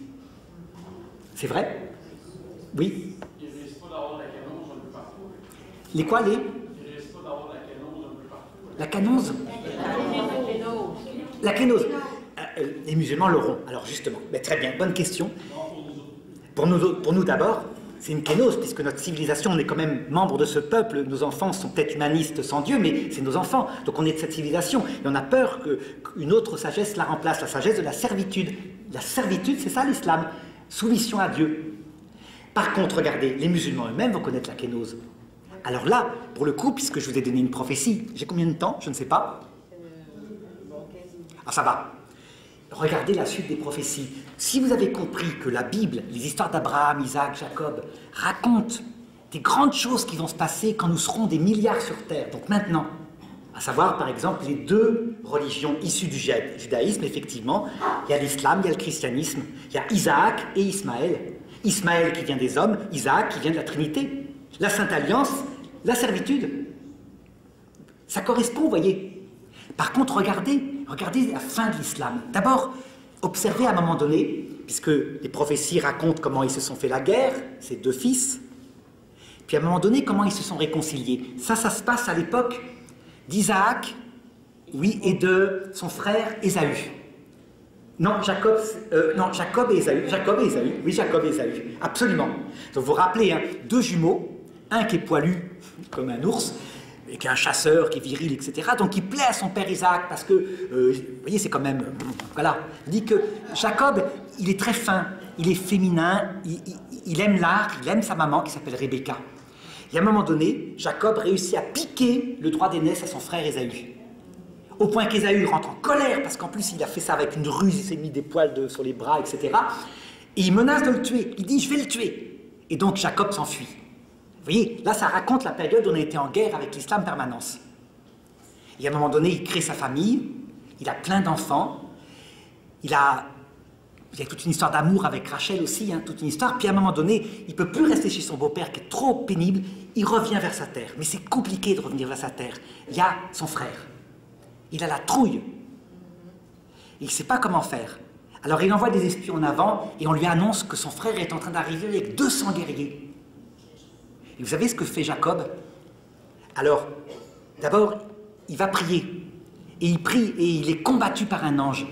C'est vrai? Oui. Il ne risque pas d'avoir la canose un peu partout. Les quoi, les? Il ne risque pas d'avoir la canose un peu partout. La canose? La kénose. Les musulmans l'auront. Alors justement, mais très bien, bonne question. Pour nous d'abord, c'est une kénose, puisque notre civilisation, on est quand même membre de ce peuple. Nos enfants sont peut-être humanistes sans Dieu, mais c'est nos enfants. Donc on est de cette civilisation. Et on a peur qu'une autre sagesse la remplace, la sagesse de la servitude. La servitude, c'est ça l'islam. Soumission à Dieu. Par contre, regardez, les musulmans eux-mêmes vont connaître la kénose. Alors là, pour le coup, puisque je vous ai donné une prophétie, j'ai combien de temps? Je ne sais pas. Ah, ça va. Regardez la suite des prophéties. Si vous avez compris que la Bible, les histoires d'Abraham, Isaac, Jacob, racontent des grandes choses qui vont se passer quand nous serons des milliards sur Terre, donc maintenant, à savoir par exemple les deux religions issues du judaïsme, effectivement, il y a l'islam, il y a le christianisme, il y a Isaac et Ismaël. Ismaël qui vient des hommes, Isaac qui vient de la Trinité. La Sainte Alliance, La servitude, ça correspond, vous voyez. Par contre, regardez la fin de l'islam. D'abord, observez à un moment donné, puisque les prophéties racontent comment ils se sont fait la guerre, ces deux fils, puis à un moment donné, comment ils se sont réconciliés. Ça se passe à l'époque d'Isaac, oui, et de son frère Ésaü. Non, Jacob et Ésaü. Oui, Jacob et Ésaü. Absolument. Donc vous vous rappelez, hein, deux jumeaux, un qui est poilu comme un ours, et qui est un chasseur, qui est viril, etc. Donc il plaît à son père Isaac, parce que, vous voyez, c'est quand même... voilà. Il dit que Jacob, il est très fin, il est féminin, il aime l'art, il aime sa maman, qui s'appelle Rebecca. Et à un moment donné, Jacob réussit à piquer le droit d'aînesse à son frère Ésaü. Au point qu'Ésaü rentre en colère, parce qu'en plus il a fait ça avec une ruse, il s'est mis des poils sur les bras, etc. Et il menace de le tuer. Il dit, je vais le tuer. Et donc Jacob s'enfuit. Vous voyez, là ça raconte la période où on a été en guerre avec l'islam permanence. Et à un moment donné, il crée sa famille, il a plein d'enfants, il y a toute une histoire d'amour avec Rachel aussi, hein, toute une histoire. Puis à un moment donné, il ne peut plus rester chez son beau-père qui est trop pénible, il revient vers sa terre. Mais c'est compliqué de revenir vers sa terre. Il y a son frère. Il a la trouille. Il ne sait pas comment faire. Alors il envoie des espions en avant et on lui annonce que son frère est en train d'arriver avec 200 guerriers. Et vous savez ce que fait Jacob? Alors, d'abord, il va prier. Et il prie et il est combattu par un ange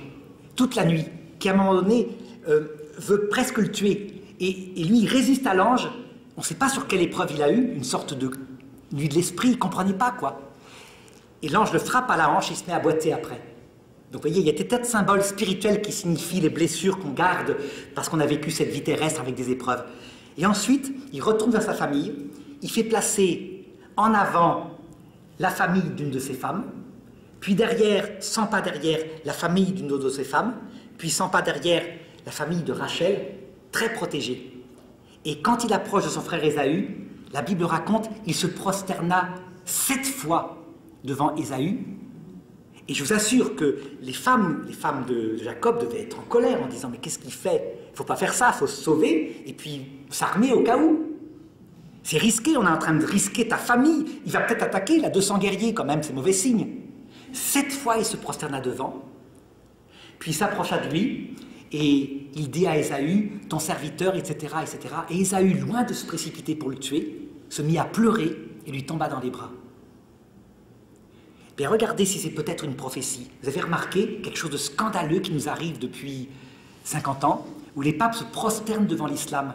toute la nuit, qui à un moment donné veut presque le tuer. Et lui, il résiste à l'ange. On ne sait pas sur quelle épreuve il a eu, une sorte de nuit de l'esprit, il ne comprenait pas quoi. Et l'ange le frappe à la hanche et il se met à boiter après. Donc vous voyez, il y a des tas de symboles spirituels qui signifient les blessures qu'on garde parce qu'on a vécu cette vie terrestre avec des épreuves. Et ensuite, il retourne vers sa famille, il fait placer en avant la famille d'une de ses femmes, puis derrière, 100 pas derrière, la famille d'une autre de ses femmes, puis 100 pas derrière, la famille de Rachel, très protégée. Et quand il approche de son frère Ésaü, la Bible raconte, il se prosterna 7 fois devant Ésaü. Et je vous assure que les femmes de Jacob devaient être en colère en disant « Mais qu'est-ce qu'il fait? Il ne faut pas faire ça, il faut se sauver et puis s'armer au cas où. C'est risqué, on est en train de risquer ta famille. Il va peut-être attaquer, il a 200 guerriers quand même, c'est mauvais signe. » 7 fois, il se prosterna devant, puis il s'approcha de lui et il dit à Ésaü « Ton serviteur, etc. etc. » Et Ésaü, loin de se précipiter pour le tuer, se mit à pleurer et lui tomba dans les bras. Bien, regardez si c'est peut-être une prophétie. Vous avez remarqué quelque chose de scandaleux qui nous arrive depuis 50 ans, où les papes se prosternent devant l'islam.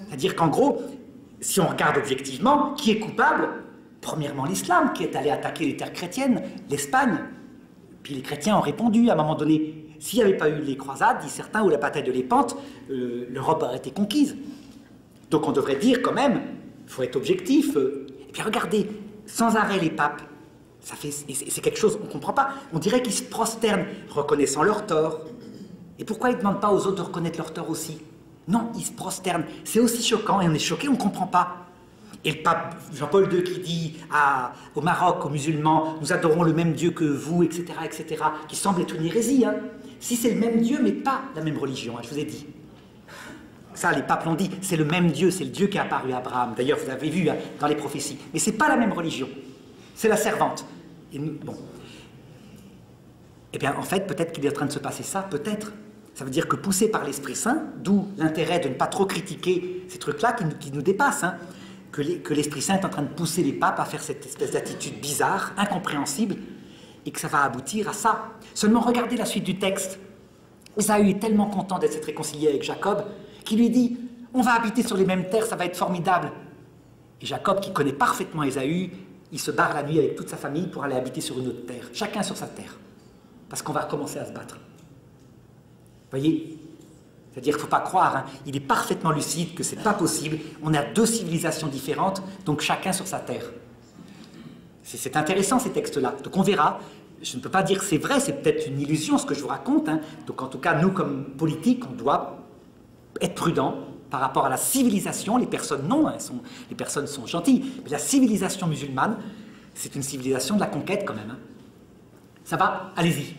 C'est-à-dire qu'en gros, si on regarde objectivement, qui est coupable? Premièrement l'islam, qui est allé attaquer les terres chrétiennes, l'Espagne. Puis les chrétiens ont répondu à un moment donné. S'il n'y avait pas eu les croisades, disent certains, ou la bataille de Lépante, l'Europe aurait été conquise. Donc on devrait dire quand même, il faut être objectif. Et puis regardez, sans arrêt les papes, c'est quelque chose, on ne comprend pas. On dirait qu'ils se prosternent, reconnaissant leurs torts. Et pourquoi ils ne demandent pas aux autres de reconnaître leurs torts aussi? Non, ils se prosternent. C'est aussi choquant, et on est choqué, on ne comprend pas. Et le pape Jean-Paul II qui dit au Maroc, aux musulmans, nous adorons le même Dieu que vous, etc., etc., qui semble être une hérésie. Hein. Si c'est le même Dieu, mais pas la même religion, hein, je vous ai dit. Ça, les papes l'ont dit, c'est le même Dieu, c'est le Dieu qui est apparu à Abraham. D'ailleurs, vous avez vu hein, dans les prophéties. Mais ce n'est pas la même religion. C'est la servante. Et nous, bon. Eh bien, en fait, peut-être qu'il est en train de se passer ça, peut-être. Ça veut dire que poussé par l'Esprit Saint, d'où l'intérêt de ne pas trop critiquer ces trucs-là qui nous dépassent, hein, que l'Esprit Saint est en train de pousser les papes à faire cette espèce d'attitude bizarre, incompréhensible, et que ça va aboutir à ça. Seulement, regardez la suite du texte. Ésaü est tellement content d'être s'être réconcilié avec Jacob, qu'il lui dit « On va habiter sur les mêmes terres, ça va être formidable ». Et Jacob, qui connaît parfaitement Ésaü, il se barre la nuit avec toute sa famille pour aller habiter sur une autre terre, chacun sur sa terre, parce qu'on va recommencer à se battre. Vous voyez? C'est-à-dire qu'il ne faut pas croire, hein, il est parfaitement lucide que ce n'est pas possible, on a deux civilisations différentes, donc chacun sur sa terre. C'est intéressant ces textes-là, donc on verra, je ne peux pas dire que c'est vrai, c'est peut-être une illusion ce que je vous raconte, hein. Donc en tout cas, nous comme politiques, on doit être prudents par rapport à la civilisation, les personnes non, hein, les personnes sont gentilles, mais la civilisation musulmane, c'est une civilisation de la conquête quand même. Hein. Ça va? Allez-y.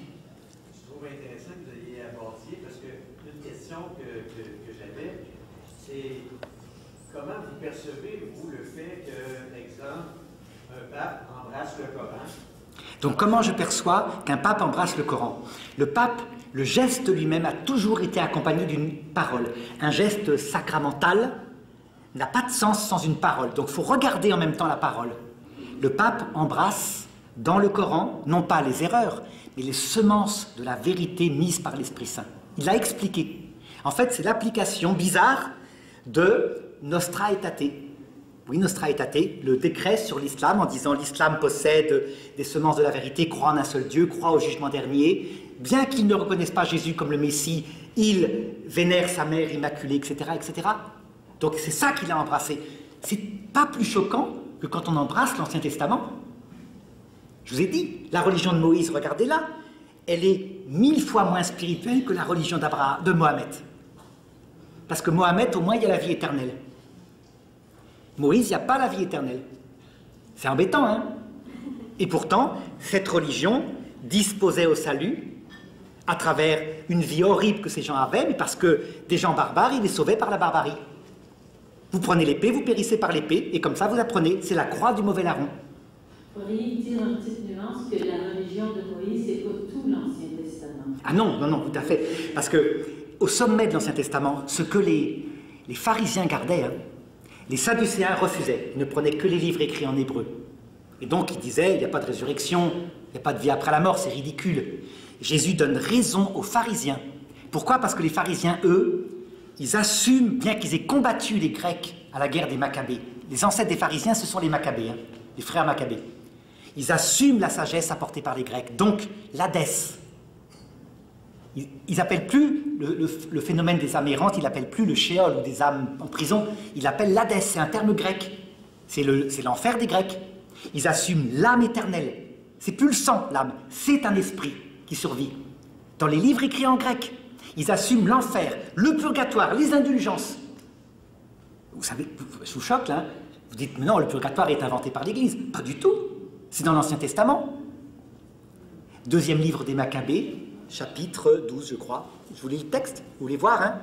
Je trouve intéressant que vous ayez abordé, parce qu'une question que j'avais, c'est comment vous percevez, vous, le fait que, exemple, un pape embrasse le Coran? Donc comment je perçois qu'un pape embrasse le Coran? Le pape, le geste lui-même a toujours été accompagné d'une parole. Un geste sacramental n'a pas de sens sans une parole. Donc il faut regarder en même temps la parole. Le pape embrasse dans le Coran, non pas les erreurs, mais les semences de la vérité mises par l'Esprit Saint. Il l'a expliqué. En fait, c'est l'application bizarre de Nostra Aetate. Oui, Nostra Aetate, le décret sur l'islam en disant l'islam possède des semences de la vérité, croit en un seul Dieu, croit au jugement dernier. Bien qu'ils ne reconnaissent pas Jésus comme le Messie, ils vénèrent sa mère immaculée, etc., etc. Donc c'est ça qu'il a embrassé. C'est pas plus choquant que quand on embrasse l'Ancien Testament. Je vous ai dit, la religion de Moïse, regardez-la, elle est 1000 fois moins spirituelle que la religion de Mohammed. Parce que Mohammed, au moins, il y a la vie éternelle. Moïse, il n'y a pas la vie éternelle. C'est embêtant, hein? Et pourtant, cette religion disposait au salut à travers une vie horrible que ces gens avaient, mais parce que des gens barbares, ils les sauvaient par la barbarie. Vous prenez l'épée, vous périssez par l'épée, et comme ça vous apprenez. C'est la croix du mauvais larron. Pourriez dire en petite nuance que la religion de Moïse, c'est pas tout l'Ancien Testament? Ah non, non, non, tout à fait. Parce que au sommet de l'Ancien Testament, ce que les pharisiens gardaient, hein, les sadducéens refusaient. Ils ne prenaient que les livres écrits en hébreu. Et donc ils disaient, il n'y a pas de résurrection, il n'y a pas de vie après la mort, c'est ridicule. Jésus donne raison aux pharisiens. Pourquoi? Parce que les pharisiens, eux, ils assument, bien qu'ils aient combattu les Grecs à la guerre des Maccabées. Les ancêtres des pharisiens, ce sont les Maccabées, hein, les frères Maccabées. Ils assument la sagesse apportée par les Grecs. Donc, l'Hadès. Ils n'appellent plus le phénomène des âmes errantes, ils n'appellent plus le Sheol ou des âmes en prison, ils l'appellent l'Hadès, c'est un terme grec. C'est l'enfer des Grecs. Ils assument l'âme éternelle. C'est plus le sang, l'âme, c'est un esprit qui survit. Dans les livres écrits en grec, ils assument l'enfer, le purgatoire, les indulgences. Vous savez, je vous choque là, hein. Vous dites, mais non, le purgatoire est inventé par l'Église. Pas du tout. C'est dans l'Ancien Testament. Deuxième livre des Maccabées, chapitre 12, je crois. Je vous lis le texte, vous voulez voir, hein?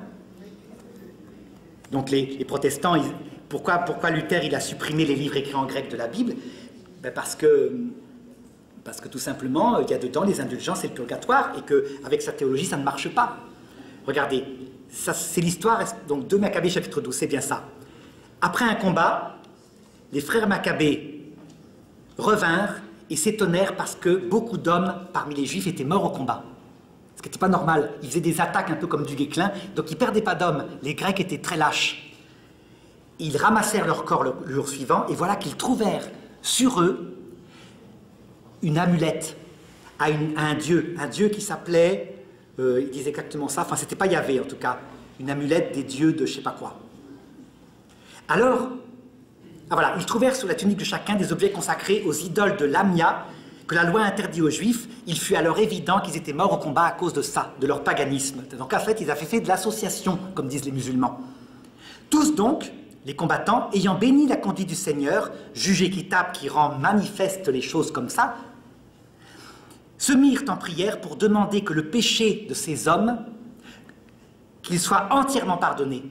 Donc les protestants, pourquoi Luther il a supprimé les livres écrits en grec de la Bible? Ben parce que tout simplement, il y a dedans les indulgences et le purgatoire, et qu'avec sa théologie, ça ne marche pas. Regardez, c'est l'histoire, donc 2 Maccabées, chapitre 12, c'est bien ça. Après un combat, les frères Maccabées revinrent et s'étonnèrent parce que beaucoup d'hommes parmi les Juifs étaient morts au combat. Ce qui n'était pas normal. Ils faisaient des attaques un peu comme du Guesclin, donc ils ne perdaient pas d'hommes. Les Grecs étaient très lâches. Ils ramassèrent leur corps le jour suivant, et voilà qu'ils trouvèrent sur eux une amulette à un dieu qui s'appelait, il disait exactement ça, enfin c'était pas Yahvé en tout cas, une amulette des dieux de je sais pas quoi. Alors, voilà, ils trouvèrent sur la tunique de chacun des objets consacrés aux idoles de Lamia, que la loi interdit aux Juifs. Il fut alors évident qu'ils étaient morts au combat à cause de ça, de leur paganisme. Donc en fait, ils avaient fait de l'association, comme disent les musulmans. Tous donc, les combattants, ayant béni la conduite du Seigneur, juge équitable qui rend manifeste les choses comme ça, se mirent en prière pour demander que le péché de ces hommes, qu'il soit entièrement pardonné.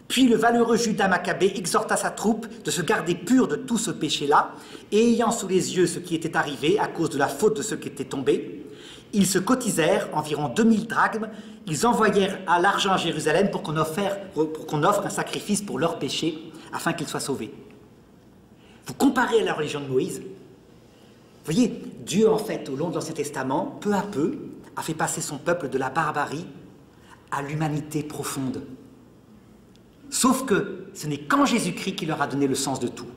Puis le valeureux Judas Maccabée exhorta sa troupe de se garder pur de tout ce péché-là, et ayant sous les yeux ce qui était arrivé à cause de la faute de ceux qui étaient tombés, ils se cotisèrent environ 2000 drachmes, ils envoyèrent à l'argent à Jérusalem pour qu'on offre un sacrifice pour leurs péchés, afin qu'ils soient sauvés. Vous comparez à la religion de Moïse, vous voyez, Dieu en fait, au long de l'Ancien Testament, peu à peu, a fait passer son peuple de la barbarie à l'humanité profonde. Sauf que ce n'est qu'en Jésus-Christ qu'il leur a donné le sens de tout.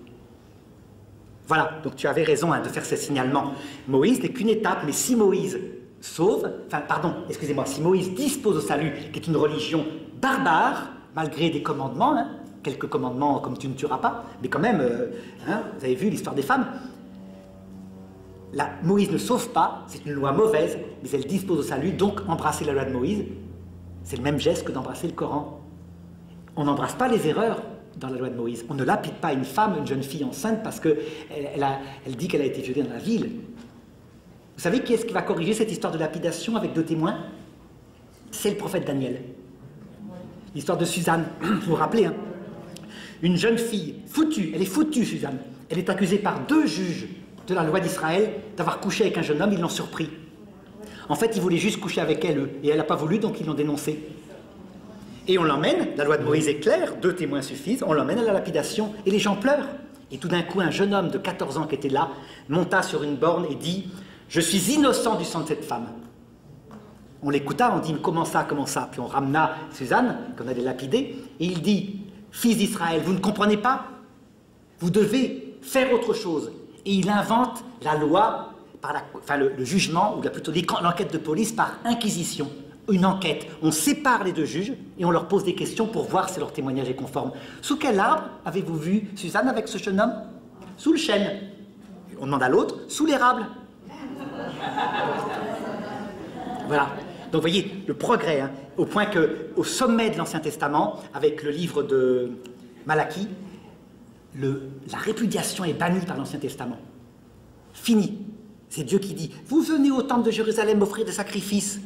Voilà, donc tu avais raison de faire ce signalement. Moïse n'est qu'une étape, mais si Moïse sauve, si Moïse dispose au salut, qui est une religion barbare, malgré des commandements, hein, quelques commandements comme tu ne tueras pas, mais quand même, vous avez vu l'histoire des femmes. Là, Moïse ne sauve pas, c'est une loi mauvaise, mais elle dispose au salut, donc embrasser la loi de Moïse, c'est le même geste que d'embrasser le Coran. On n'embrasse pas les erreurs dans la loi de Moïse. On ne lapide pas une femme, une jeune fille enceinte, parce qu'elle dit qu'elle a été violée dans la ville. Vous savez qui est-ce qui va corriger cette histoire de lapidation avec 2 témoins? C'est le prophète Daniel. L'histoire de Suzanne, vous vous rappelez, hein? Une jeune fille foutue, elle est foutue, Suzanne. Elle est accusée par 2 juges de la loi d'Israël d'avoir couché avec un jeune homme, ils l'ont surpris. En fait, ils voulaient juste coucher avec elle, eux, et elle n'a pas voulu, donc ils l'ont dénoncée. Et on l'emmène, la loi de Moïse est claire, 2 témoins suffisent, on l'emmène à la lapidation, et les gens pleurent. Et tout d'un coup, un jeune homme de 14 ans qui était là, monta sur une borne et dit « Je suis innocent du sang de cette femme ». On l'écouta, on dit « Comment ça, comment ça ?» Puis on ramena Suzanne, qu'on allait lapider, et il dit « Fils d'Israël, vous ne comprenez pas? Vous devez faire autre chose. » Et il invente la loi, le jugement, ou plutôt l'enquête de police par inquisition. Une enquête. On sépare les 2 juges et on leur pose des questions pour voir si leur témoignage est conforme. Sous quel arbre avez-vous vu Suzanne avec ce jeune homme? Sous le chêne. On demande à l'autre, sous l'érable. Voilà. Donc vous voyez, le progrès, hein, au point qu'au sommet de l'Ancien Testament, avec le livre de Malachie, la répudiation est bannie par l'Ancien Testament. Fini. C'est Dieu qui dit, vous venez au temple de Jérusalem offrir des sacrifices.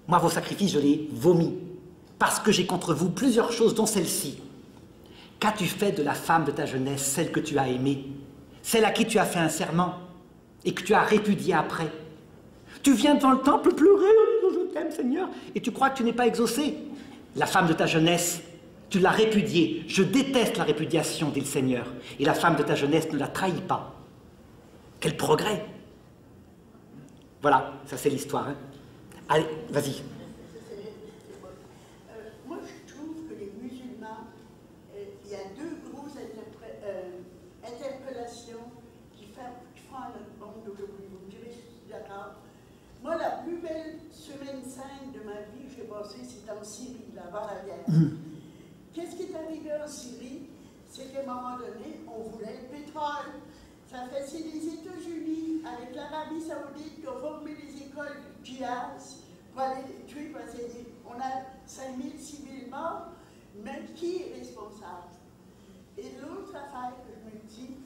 Moi, vos sacrifices, je les vomis, parce que j'ai contre vous plusieurs choses, dont celle-ci. Qu'as-tu fait de la femme de ta jeunesse, celle que tu as aimée, celle à qui tu as fait un serment, et que tu as répudiée après? Tu viens devant le temple pleurer, en disant, je t'aime, Seigneur, et tu crois que tu n'es pas exaucé. La femme de ta jeunesse, tu l'as répudiée. Je déteste la répudiation, dit le Seigneur. Et la femme de ta jeunesse ne la trahit pas. Quel progrès! Voilà, ça c'est l'histoire. Hein. Allez, vas-y. Moi, je trouve que les musulmans, il y a 2 grosses interpellations qui font à notre monde aujourd'hui. Vous me direz si je suis d'accord. Moi, la plus belle semaine sainte de ma vie que j'ai passée, c'est en Syrie, avant la guerre. Qu'est-ce qui est arrivé en Syrie? C'est qu'à un moment donné, on voulait le pétrole. Ça fait, c'est les États-Unis, avec l'Arabie Saoudite, qui ont formé les écoles du djihad pour aller les tuer, parce qu'on a 5 000, 6 000 morts, mais qui est responsable? Et l'autre affaire que je me dis,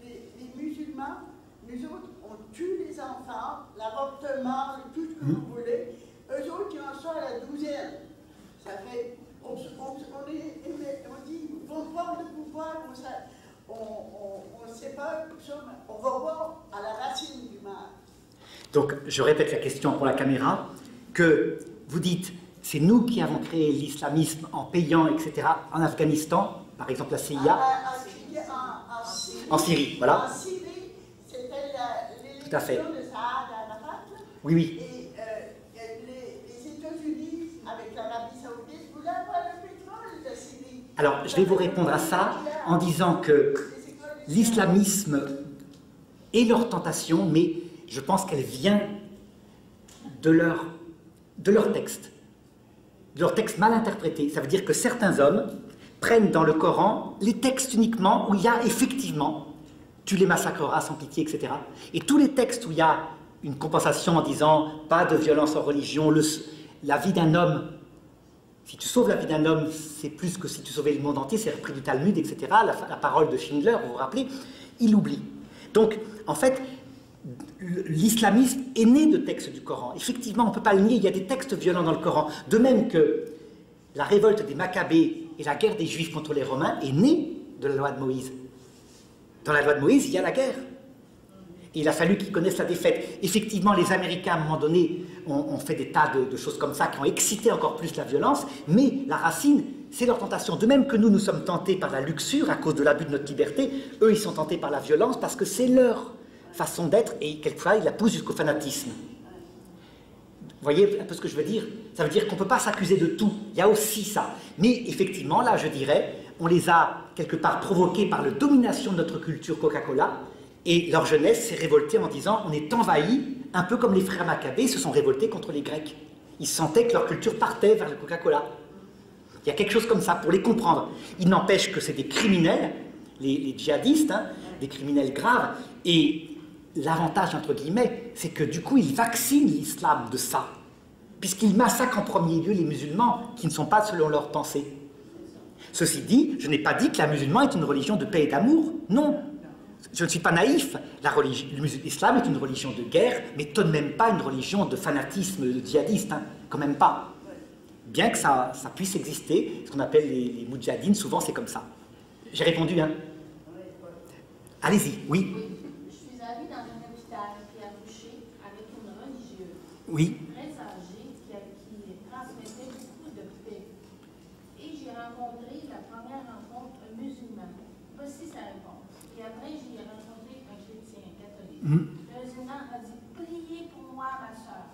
les musulmans, nous autres, on tue les enfants, l'avortement, tout ce que vous voulez, eux autres, ils en sont à la 12e. Ça fait, on dit, ils vont prendre le pouvoir, on ne sait pas, on va voir à la racine du mal. Donc, je répète la question pour la caméra, que vous dites, c'est nous qui avons créé l'islamisme en payant, etc., en Afghanistan, par exemple la CIA. En Syrie, voilà. En Syrie, c'était tout à fait. l'élection de Saad Arafat. Oui, oui. Et les États-Unis, avec l'Arabie Saoudite, voulaient avoir le pétrole de Syrie. Alors, je vais vous répondre à ça en disant que l'islamisme est leur tentation, mais je pense qu'elle vient de leur texte. De leur texte mal interprété. Ça veut dire que certains hommes prennent dans le Coran les textes uniquement où il y a effectivement « tu les massacreras sans pitié », etc. Et tous les textes où il y a une compensation en disant « pas de violence en religion », la vie d'un homme, si tu sauves la vie d'un homme, c'est plus que si tu sauvais le monde entier, c'est repris du Talmud, etc. La parole de Schindler, vous vous rappelez, il oublie. Donc, en fait, l'islamisme est né de textes du Coran. Effectivement, on ne peut pas le nier, il y a des textes violents dans le Coran. De même que la révolte des Maccabées et la guerre des Juifs contre les Romains est née de la loi de Moïse. Dans la loi de Moïse, il y a la guerre. Et il a fallu qu'ils connaissent la défaite. Effectivement, les Américains, à un moment donné, ont fait des tas de choses comme ça qui ont excité encore plus la violence, mais la racine, c'est leur tentation. De même que nous sommes tentés par la luxure à cause de l'abus de notre liberté, eux, ils sont tentés par la violence parce que c'est leur façon d'être et quelquefois, ils la poussent jusqu'au fanatisme. Vous voyez un peu ce que je veux dire? Ça veut dire qu'on ne peut pas s'accuser de tout. Il y a aussi ça. Mais effectivement, là, je dirais, on les a quelque part provoqués par la domination de notre culture Coca-Cola, et leur jeunesse s'est révoltée en disant on est envahi, un peu comme les frères Maccabées se sont révoltés contre les Grecs. Ils sentaient que leur culture partait vers le Coca-Cola. Il y a quelque chose comme ça, pour les comprendre. Il n'empêche que c'est des criminels, les djihadistes, hein, des criminels graves, et l'avantage, entre guillemets, c'est que du coup, ils vaccinent l'islam de ça, puisqu'ils massacrent en premier lieu les musulmans qui ne sont pas selon leur pensée. Ceci dit, je n'ai pas dit que la musulmane est une religion de paix et d'amour, non. Je ne suis pas naïf. L'islam est une religion de guerre, mais tout de même pas une religion de fanatisme djihadiste, hein, quand même pas. Bien que ça puisse exister, ce qu'on appelle les moudjahidines, souvent c'est comme ça. J'ai répondu, hein? Allez-y, oui. Je suis allée dans un hôpital qui a accouché avec une religieuse Oui. très âgée qui transmettait beaucoup de paix. Et j'ai rencontré, la première rencontre, un musulman. Voici sa réponse. Et après, j'ai rencontré un chrétien catholique. Le musulman a dit, priez pour moi, ma soeur.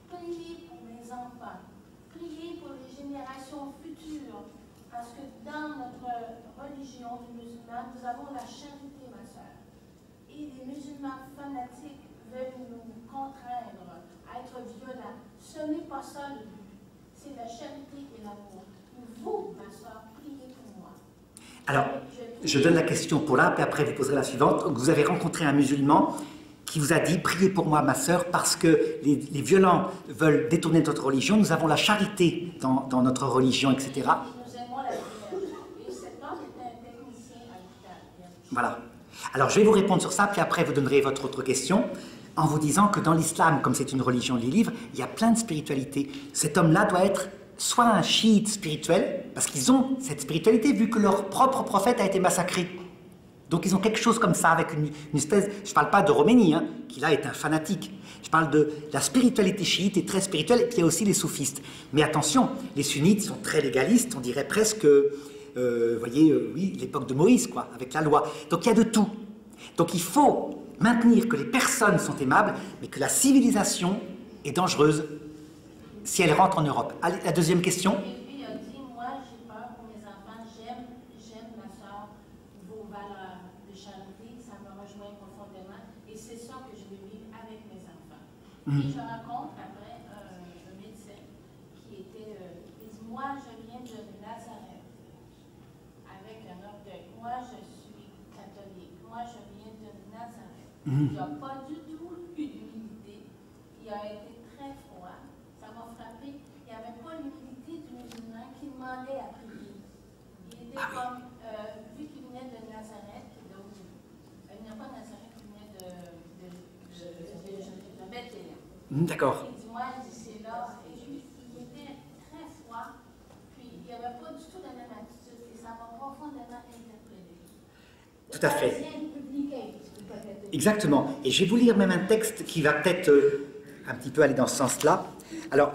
Priez pour mes enfants. Priez pour les générations futures. Parce que dans notre religion du musulman, nous avons la charité, ma soeur. Et les musulmans fanatiques veulent nous contraindre à être violents. Ce n'est pas ça le but. C'est la charité et l'amour. Vous, ma soeur, priez pour moi. Alors, je donne la question pour là, puis après vous poserez la suivante. Vous avez rencontré un musulman qui vous a dit « Priez pour moi, ma sœur, parce que les violents veulent détourner notre religion. Nous avons la charité dans notre religion, etc. » Nous aimons la Vierge. Et cet homme était un technicien à l'hôpital. Voilà. Alors, je vais vous répondre sur ça, puis après vous donnerez votre autre question, en vous disant que dans l'islam, comme c'est une religion des livres, il y a plein de spiritualités. Cet homme-là doit être soit un chiite spirituel, parce qu'ils ont cette spiritualité, vu que leur propre prophète a été massacré. Donc ils ont quelque chose comme ça, avec une espèce... Je ne parle pas de Roménie, hein, qui là est un fanatique. Je parle de la spiritualité chiite, est très spirituelle, et puis il y a aussi les soufistes. Mais attention, les sunnites sont très légalistes, on dirait presque, voyez, oui, l'époque de Moïse, quoi, avec la loi. Donc il y a de tout. Donc il faut maintenir que les personnes sont aimables, mais que la civilisation est dangereuse si elle rentre en Europe. Allez, la deuxième question. Et puis il a dit, moi j'ai peur pour mes enfants, j'aime ma soeur, vos valeurs de charité, ça me rejoint profondément et c'est ça que je veux vivre avec mes enfants. Et je rencontre après un médecin qui était, il dit, moi je viens de Nazareth, avec un orgueil, moi je suis catholique, moi je viens de Nazareth. Il n'a pas du tout eu d'humilité, il a été très froid. Ça m'a frappé. Il n'y avait pas l'humilité du musulman qui demandait à prier. Il était comme, vu qu'il venait de Nazareth, donc, il n'y a pas de Nazareth, il venait de Bethléem. D'accord. Il dit, moi, c'est là. Et lui, il était très froid, puis il n'y avait pas du tout la même attitude, et ça m'a profondément interpellé. Tout à fait. Républicain, exactement. Et je vais vous lire même un texte qui va peut-être un petit peu aller dans ce sens-là. Alors,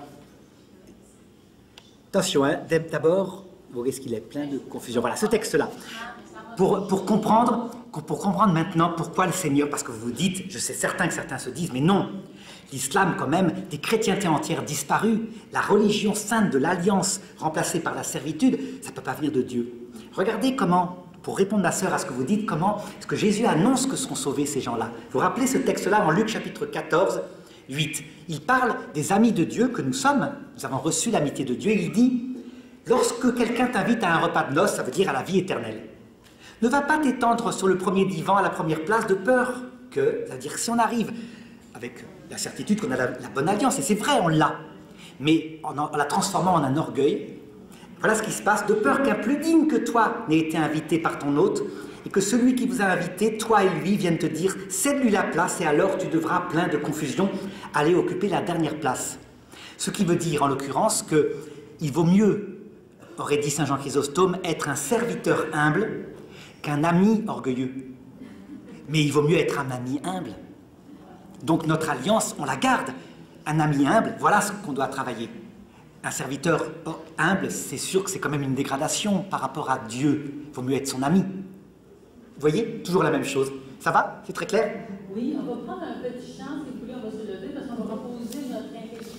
attention, hein, d'abord, vous voyez ce qu'il est plein de confusion. Voilà, ce texte-là. Pour comprendre maintenant pourquoi le Seigneur, parce que vous vous dites, je sais certain que certains se disent, mais non, l'islam quand même, des chrétientés entières disparues, la religion sainte de l'alliance remplacée par la servitude, ça ne peut pas venir de Dieu. Regardez comment, pour répondre ma sœur à ce que vous dites, comment est-ce que Jésus annonce que seront sauvés ces gens-là. Vous vous rappelez ce texte-là en Luc chapitre 14, 8. Il parle des amis de Dieu que nous sommes, nous avons reçu l'amitié de Dieu, il dit « Lorsque quelqu'un t'invite à un repas de noces, ça veut dire à la vie éternelle, ne va pas t'étendre sur le premier divan à la première place de peur que, c'est-à-dire si on arrive avec la certitude qu'on a la bonne alliance, et c'est vrai, on l'a, mais en la transformant en un orgueil, voilà ce qui se passe, de peur qu'un plus digne que toi n'ait été invité par ton hôte, et que celui qui vous a invité, toi et lui, viennent te dire « cède-lui la place et alors tu devras, plein de confusion, aller occuper la dernière place ». Ce qui veut dire, en l'occurrence, qu'il vaut mieux, aurait dit saint Jean Chrysostome, être un serviteur humble qu'un ami orgueilleux. Mais il vaut mieux être un ami humble. Donc notre alliance, on la garde. Un ami humble, voilà ce qu'on doit travailler. Un serviteur humble, c'est sûr que c'est quand même une dégradation par rapport à Dieu. Il vaut mieux être son ami. Vous voyez, toujours la même chose. Ça va? C'est très clair? Oui, on va prendre un petit chant, si vous voulez, on va se lever parce qu'on va reposer notre intelligence.